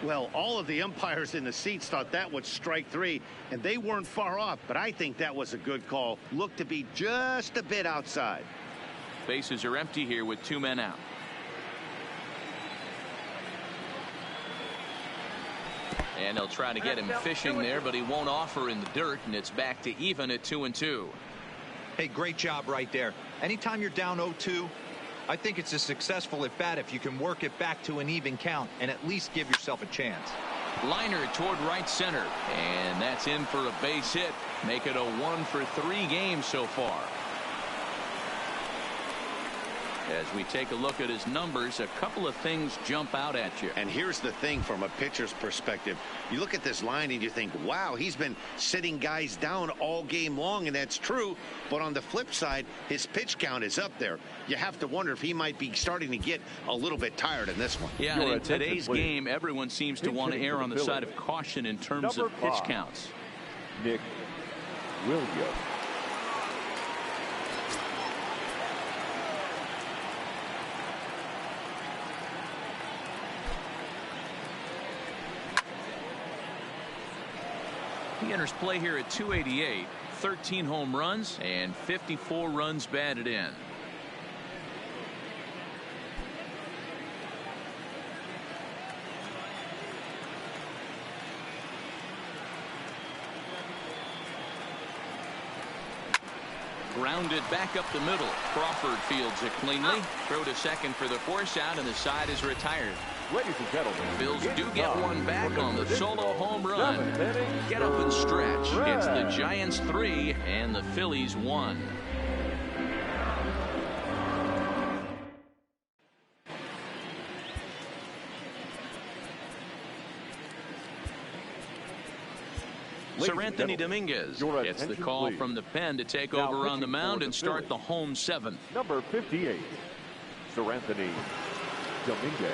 Well, all of the umpires in the seats thought that was strike 3, and they weren't far off, but I think that was a good call. Looked to be just a bit outside. Bases are empty here with 2 men out. And they'll try to get him fishing there, but he won't offer in the dirt, and it's back to even at 2-2. Hey, great job right there. Anytime you're down 0-2, I think it's a successful at bat if you can work it back to an even count and at least give yourself a chance. Liner toward right center, and that's in for a base hit. Make it a 1 for 3 game so far. As we take a look at his numbers, a couple of things jump out at you. And here's the thing from a pitcher's perspective. You look at this line and you think, wow, he's been sitting guys down all game long, and that's true. But on the flip side, his pitch count is up there. You have to wonder if he might be starting to get a little bit tired in this one. Yeah, and in today's game, everyone seems to want to err on the side of caution in terms of pitch counts. Nick Williams. He enters play here at 288, 13 home runs, and 54 runs batted in. Grounded back up the middle. Crawford fields it cleanly. Throw to second for the force out, and the side is retired. Ladies and gentlemen, Phillies do get one back on the solo home run. Get up and stretch. It's the Giants 3 and the Phillies 1. Sir Anthony Dominguez gets the call from the pen to take over on the mound and start the home 7th. Number 58, Sir Anthony Dominguez.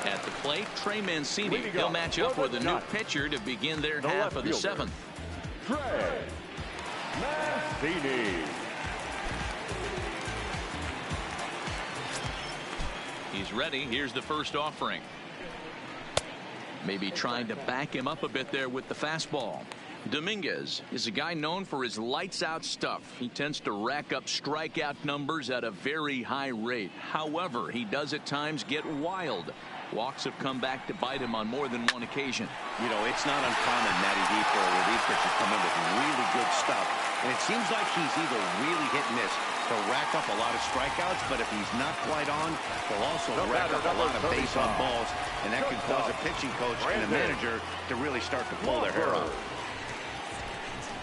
At the plate, Trey Mancini. He'll match up with a new pitcher to begin their half of the 7th. Trey Mancini. He's ready. Here's the first offering. Maybe trying to back him up a bit there with the fastball. Dominguez is a guy known for his lights-out stuff. He tends to rack up strikeout numbers at a very high rate. However, he does at times get wild. Walks have come back to bite him on more than one occasion. You know, it's not uncommon, Matty D, for relief pitchers come in with really good stuff. And it seems like he's either really hit and miss. He'll rack up a lot of strikeouts, but if he's not quite on, he'll also rack up a lot of base on balls. And that can cause a pitching coach and a manager to really start to pull their hair out.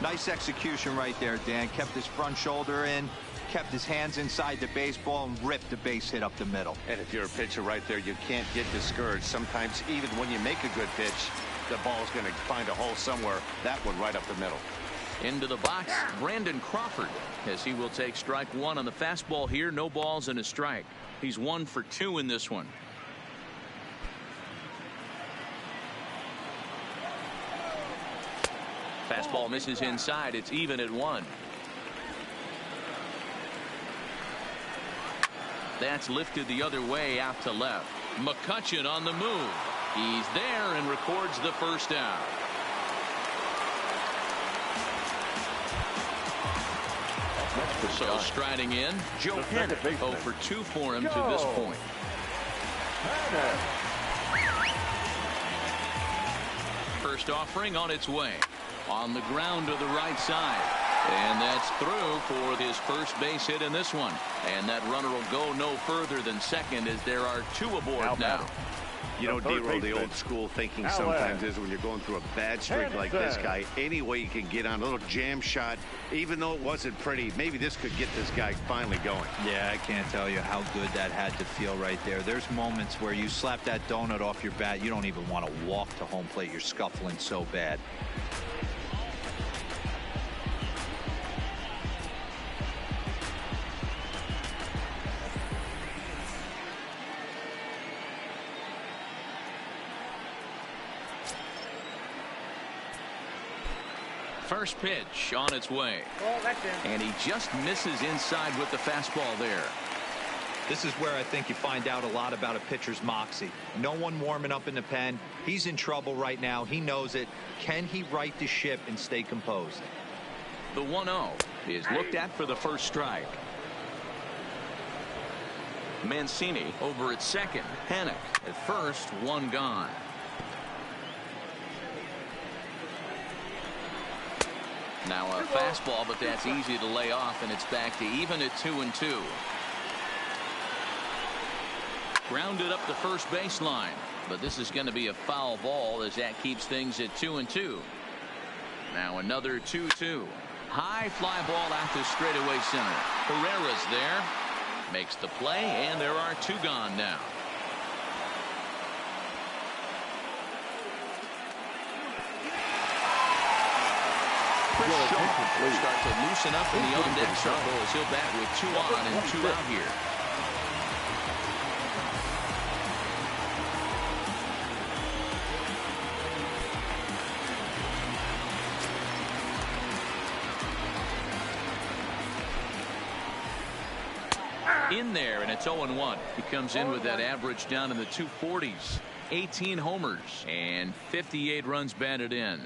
Nice execution right there, Dan. Kept his front shoulder in, kept his hands inside the baseball, and ripped the base hit up the middle. And if you're a pitcher right there, you can't get discouraged. Sometimes even when you make a good pitch, the ball's going to find a hole somewhere. That one right up the middle. Into the box, Brandon Crawford, as he will take strike one on the fastball here. No balls and a strike. He's 1 for 2 in this one. Fastball misses inside. It's even at 1. That's lifted the other way out to left. McCutchen on the move. He's there and records the first out. So striding in, Joe Pennant, 0 for 2 for him to this point. First offering on its way. On the ground to the right side. And that's through for his first base hit in this one. And that runner will go no further than second as there are 2 aboard now. You know, D-Roll, the old school thinking sometimes is when you're going through a bad streak like this guy, any way you can get on a little jam shot, even though it wasn't pretty, maybe this could get this guy finally going. Yeah, I can't tell you how good that had to feel right there. There's moments where you slap that donut off your bat, you don't even want to walk to home plate. You're scuffling so bad. First pitch on its way. And he just misses inside with the fastball there. This is where I think you find out a lot about a pitcher's moxie. No one warming up in the pen. He's in trouble right now. He knows it. Can he right the ship and stay composed? The 1-0 is looked at for the first strike. Mancini over at second. Panic at first. 1 gone. Now a fastball, but that's easy to lay off, and it's back to even at 2-2. Grounded up the first baseline, but this is going to be a foul ball as that keeps things at 2-2. Now another 2-2. High fly ball out to straightaway center. Herrera's there, makes the play, and there are 2 gone now. Start to loosen up in the on-deck circle as he'll bat with 2 on and 2 out here. in there, and it's 0-1. He comes in with that average down in the 240s. 18 homers and 58 runs batted in.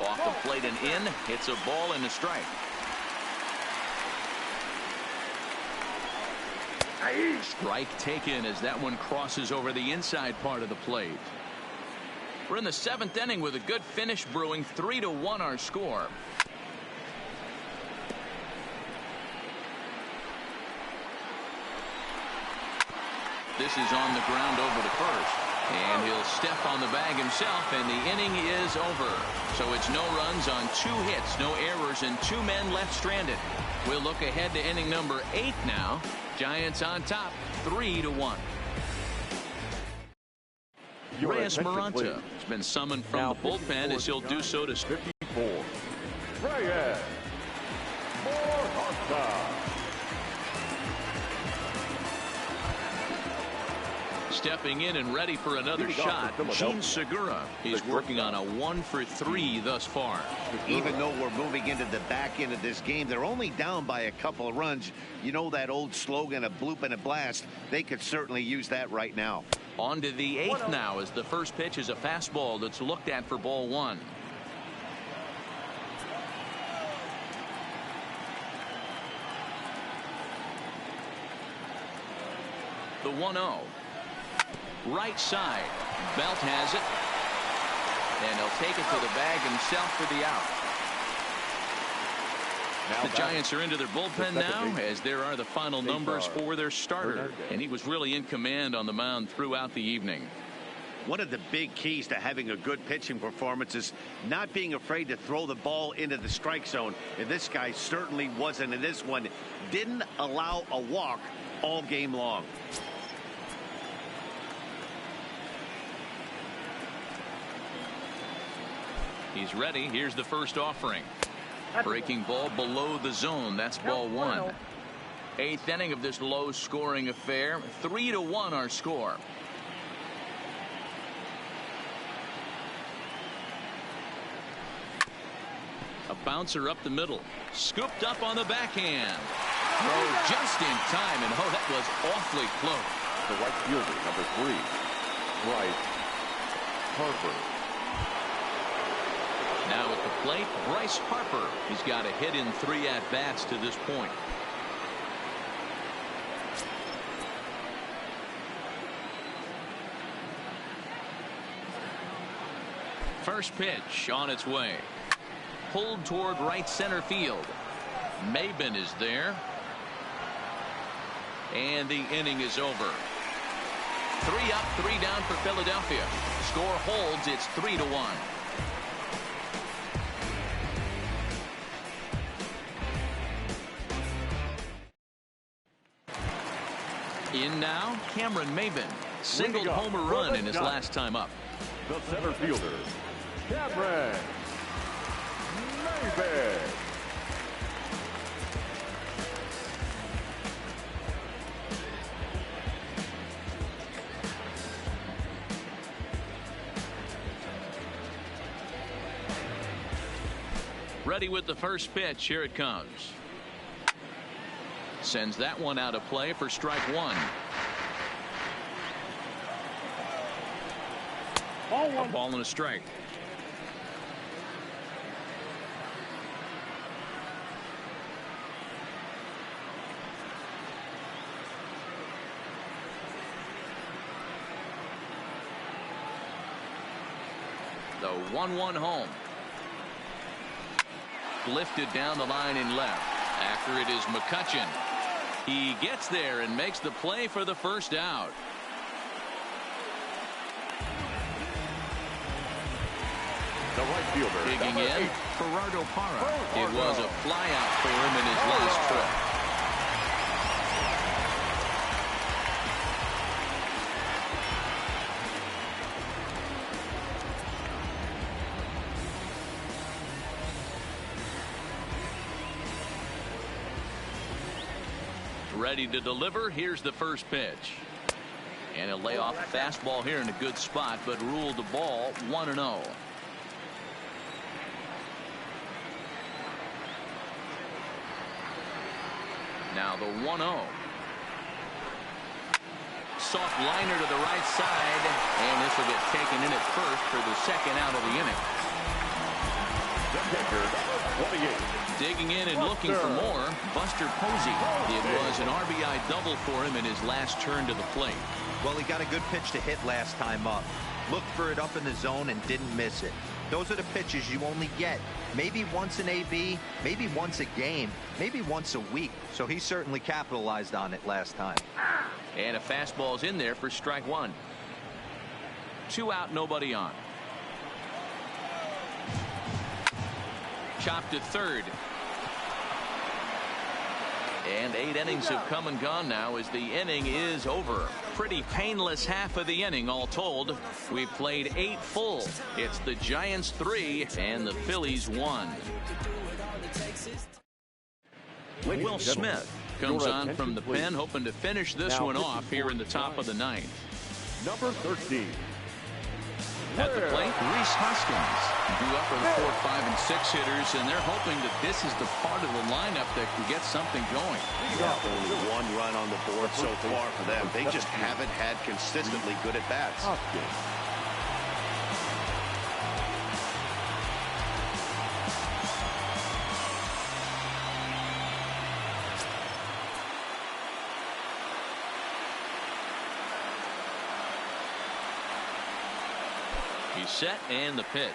Off the plate and in. Hits a ball and a strike. Strike taken as that one crosses over the inside part of the plate. We're in the 7th inning with a good finish brewing. 3-1 our score. This is on the ground over to first. And he'll step on the bag himself, and the inning is over. So it's no runs on 2 hits, no errors, and 2 men left stranded. We'll look ahead to inning number 8 now. Giants on top, 3-1. Reyes Maranta has been summoned from Now, the bullpen as he'll do so to 54. Reyes Maranta. stepping in and ready for another shot. Gene Segura. He's working on a 1-for-3 thus far. Even though we're moving into the back end of this game, they're only down by a couple of runs. You know that old slogan, a bloop and a blast. They could certainly use that right now. On to the 8th now as the first pitch is a fastball that's looked at for ball 1. The 1-0. Right side. Belt has it. And he'll take it to the bag himself for the out. The Giants are into their bullpen now as there are the final numbers for their starter. And he was really in command on the mound throughout the evening. One of the big keys to having a good pitching performance is not being afraid to throw the ball into the strike zone. And this guy certainly wasn't in this one. Didn't allow a walk all game long. He's ready. Here's the first offering. Breaking ball below the zone. That's ball 1. 8th inning of this low scoring affair. 3-1 our score. A bouncer up the middle. Scooped up on the backhand. Throw just in time, and oh, that was awfully close. The right fielder, number 3, Bryce Harper. Now at the plate, Bryce Harper. He's got a hit in 3 at-bats to this point. First pitch on its way. Pulled toward right center field. Maben is there. And the inning is over. 3 up, 3 down for Philadelphia. Score holds. It's 3-1. In now, Cameron Maben. Singled home a run in his last time up. The center fielder, Cameron Maben. Ready with the first pitch. Here it comes. Sends that one out of play for strike 1. A ball and a strike. The 1-1 home. Lifted down the line in left. After it is McCutchen. He gets there and makes the play for the first out. The right fielder, digging in, 8, Gerardo Parra. It was a flyout for him in his last trip. Ready to deliver. Here's the first pitch. And he'll lay off a fastball here in a good spot, but ruled the ball 1-0. Now the 1-0. Soft liner to the right side, and this will get taken in at first for the second out of the inning. Digging in and looking for more, Buster Posey. It was an RBI double for him in his last turn to the plate. Well, he got a good pitch to hit last time up. Looked for it up in the zone and didn't miss it. Those are the pitches you only get maybe once an AB, maybe once a game, maybe once a week. So he certainly capitalized on it last time. And a fastball's in there for strike one. 2 out, nobody on. Chopped to third. And 8 innings have come and gone now as the inning is over. Pretty painless half of the inning all told. We've played 8 full. It's the Giants 3 and the Phillies 1. Will Smith comes on from the pen, hoping to finish this one off here in the top of the 9th. Number 13. At the plate, Rhys Hoskins, due up for the 4, 5, and 6 hitters, and they're hoping that this is the part of the lineup that can get something going. Only 1 run on the board so far for them. They just haven't had consistently good at bats. He's set and the pitch.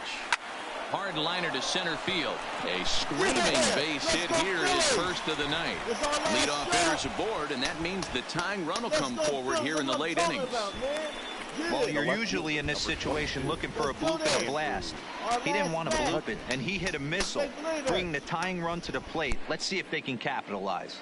Hard liner to center field. A screaming base hit here is first of the night. Leadoff hitters aboard, and that means the tying run will come forward here in the late innings. Well, you're usually in this situation looking for a bloop and a blast. He didn't want to bloop it, and he hit a missile, bringing the tying run to the plate. Let's see if they can capitalize.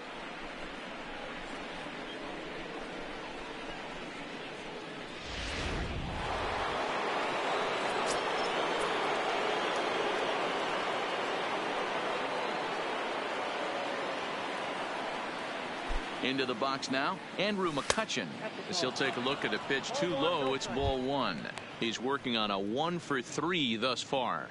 Into the box now, Andrew McCutchen, as he'll take a look at a pitch too low. It's ball 1. He's working on a 1 for 3 thus far.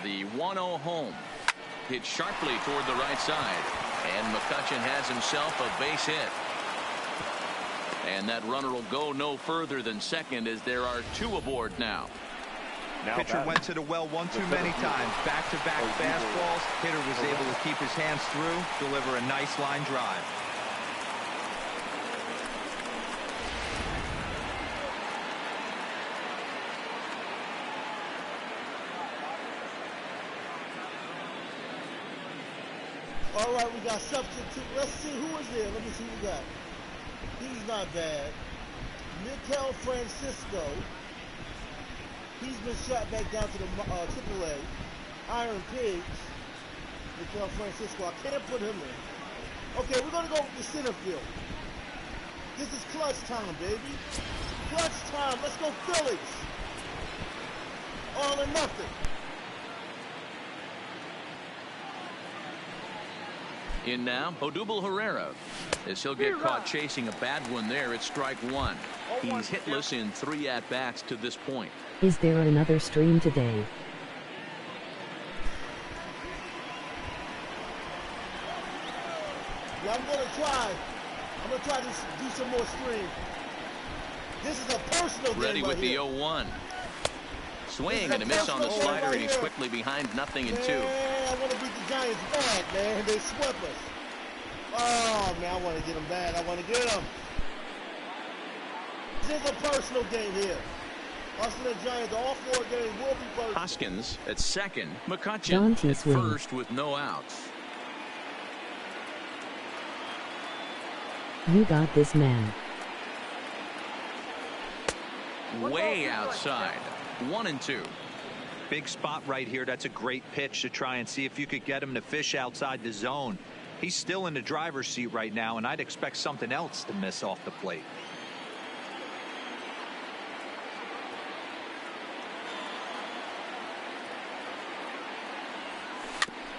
The 1-0 home. Hit sharply toward the right side, and McCutchen has himself a base hit. And that runner will go no further than second as there are 2 aboard now. Pitcher went to the well one too many times. Back-to-back fastballs. Hitter was able to keep his hands through, deliver a nice line drive. All right, we got substitute. Let's see who is there. Let me see who we got. He's not bad. Miguel Francisco. He's been shot back down to the AAA. Iron Pigs. Miguel Francisco. I can't put him in. Okay, we're going to go with the center field. This is clutch time, baby. Clutch time. Let's go Phillies. All or nothing. In now, Odubel Herrera, as he'll get caught chasing a bad one there at strike 1. He's hitless in 3 at-bats to this point. Is there another stream today? Yeah, I'm going to try to do some more stream. This is a personal game. Ready with the 0-1. Swing and a miss on the slider, and he's quickly behind 0-2. I want to beat the Giants bad, man. They swept us. Oh, man, I want to get them bad. I want to get them. This is a personal game here. Us and the Giants, all 4 games will be personal. Hoskins at second. McCutchen at first with no outs. You got this, man. Way outside. 1-2. Big spot right here. That's a great pitch to try and see if you could get him to fish outside the zone. He's still in the driver's seat right now, and I'd expect something else to miss off the plate.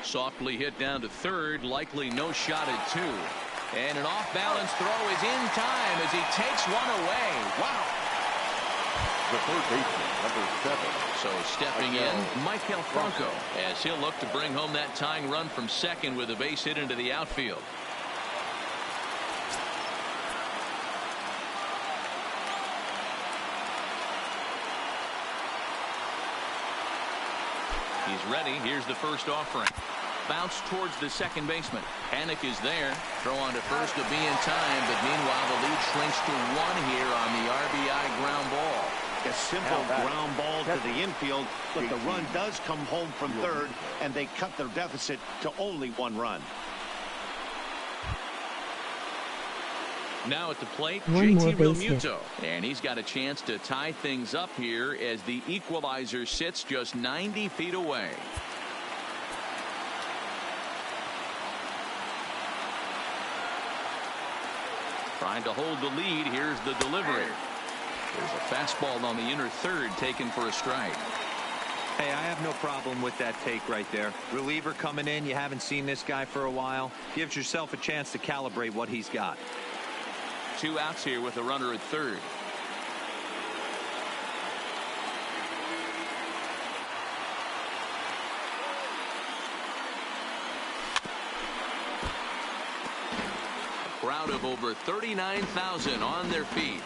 Softly hit down to third, likely no shot at 2. And an off-balance throw is in time as he takes one away. Wow. The third baseman, number 7. So stepping in, Michael Franco, as he'll look to bring home that tying run from second with a base hit into the outfield. He's ready. Here's the first offering. Bounce towards the second baseman. Panic is there. Throw on to first to be in time, but meanwhile the lead shrinks to 1 here on the RBI ground ball. A simple ground ball to the infield, but the run does come home from third, and they cut their deficit to only 1 run. Now at the plate, One more JT base hit. Realmuto. And he's got a chance to tie things up here as the equalizer sits just 90 feet away. Trying to hold the lead. Here's the delivery. There's a fastball on the inner third taken for a strike. Hey, I have no problem with that take right there. Reliever coming in. You haven't seen this guy for a while. Gives yourself a chance to calibrate what he's got. 2 outs here with a runner at third. A crowd of over 39,000 on their feet.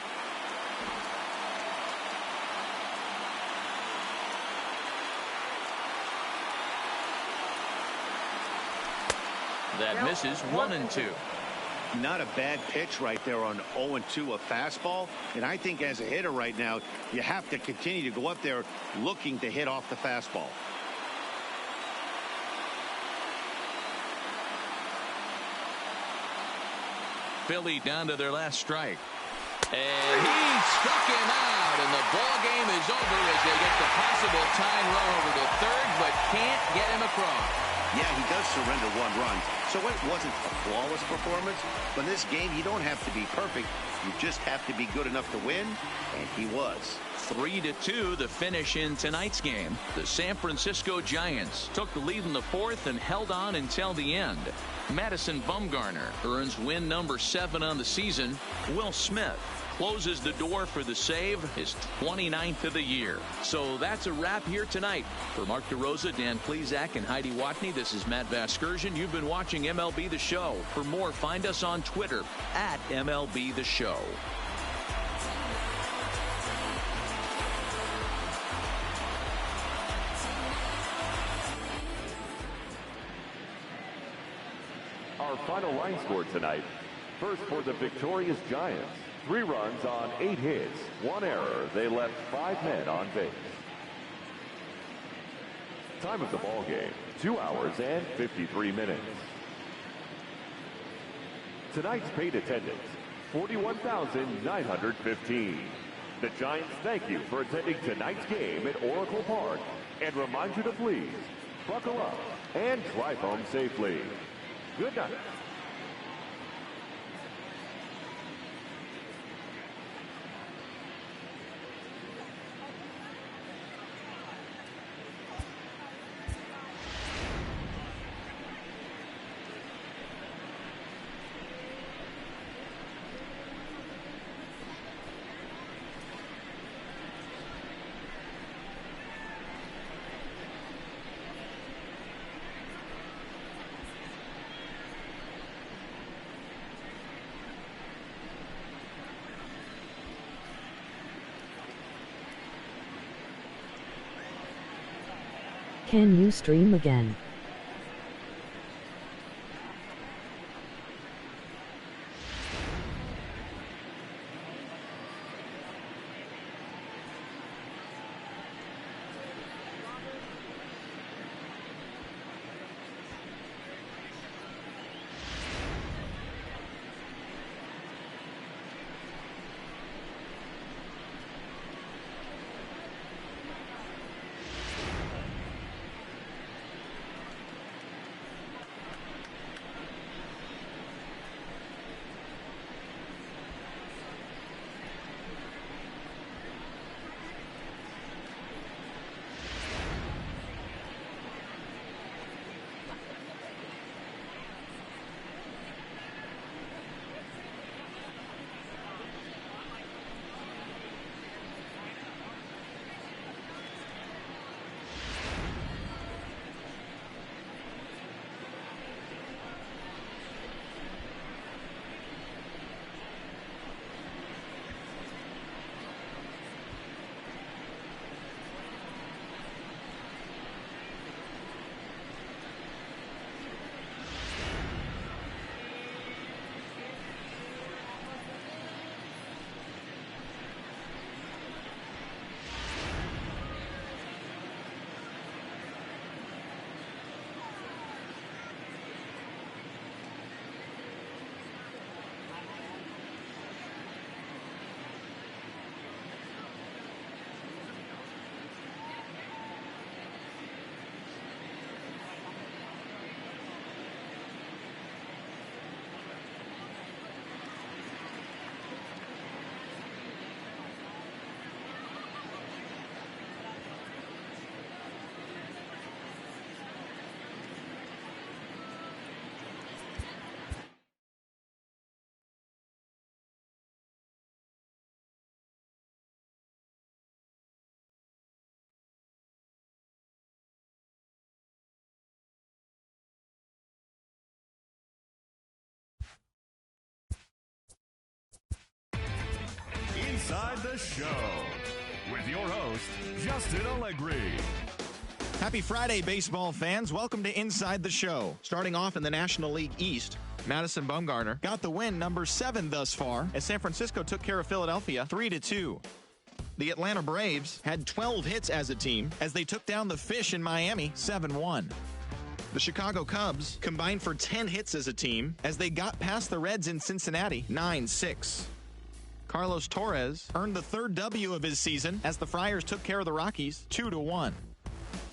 That misses 1-2. Not a bad pitch right there on 0-2, a fastball. And I think as a hitter right now, you have to continue to go up there looking to hit off the fastball. Philly down to their last strike. And he struck him out, and the ball game is over as they get the possible tying run over to third, but can't get him across. Yeah, he does surrender 1 run, so it wasn't a flawless performance. But in this game, you don't have to be perfect. You just have to be good enough to win, and he was. 3-2 the finish in tonight's game. The San Francisco Giants took the lead in the 4th and held on until the end. Madison Bumgarner earns win number 7 on the season. Will Smith closes the door for the save, his 29th of the year. So that's a wrap here tonight. For Mark DeRosa, Dan Plesac, and Heidi Watney, this is Matt Vasgersian. You've been watching MLB The Show. For more, find us on Twitter at MLB The Show. Our final line score tonight. First for the victorious Giants. 3 runs on 8 hits, 1 error. They left 5 men on base. Time of the ball game, 2 hours and 53 minutes. Tonight's paid attendance, 41,915. The Giants thank you for attending tonight's game at Oracle Park and remind you to please buckle up and drive home safely. Good night. Can you stream again? Inside the Show with your host, Justin Allegri. Happy Friday, baseball fans. Welcome to Inside the Show. Starting off in the National League East, Madison Bumgarner got the win, number 7 thus far, as San Francisco took care of Philadelphia 3-2. The Atlanta Braves had 12 hits as a team as they took down the Fish in Miami 7-1. The Chicago Cubs combined for 10 hits as a team as they got past the Reds in Cincinnati 9-6. Carlos Torres earned the 3rd W of his season as the Friars took care of the Rockies 2-1.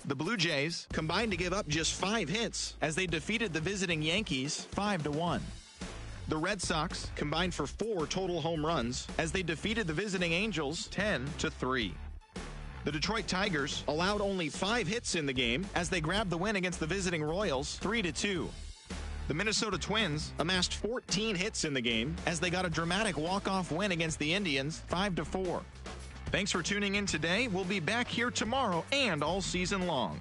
The Blue Jays combined to give up just 5 hits as they defeated the visiting Yankees 5-1. The Red Sox combined for 4 total home runs as they defeated the visiting Angels 10-3. The Detroit Tigers allowed only 5 hits in the game as they grabbed the win against the visiting Royals 3-2. The Minnesota Twins amassed 14 hits in the game as they got a dramatic walk-off win against the Indians 5-4. Thanks for tuning in today. We'll be back here tomorrow and all season long.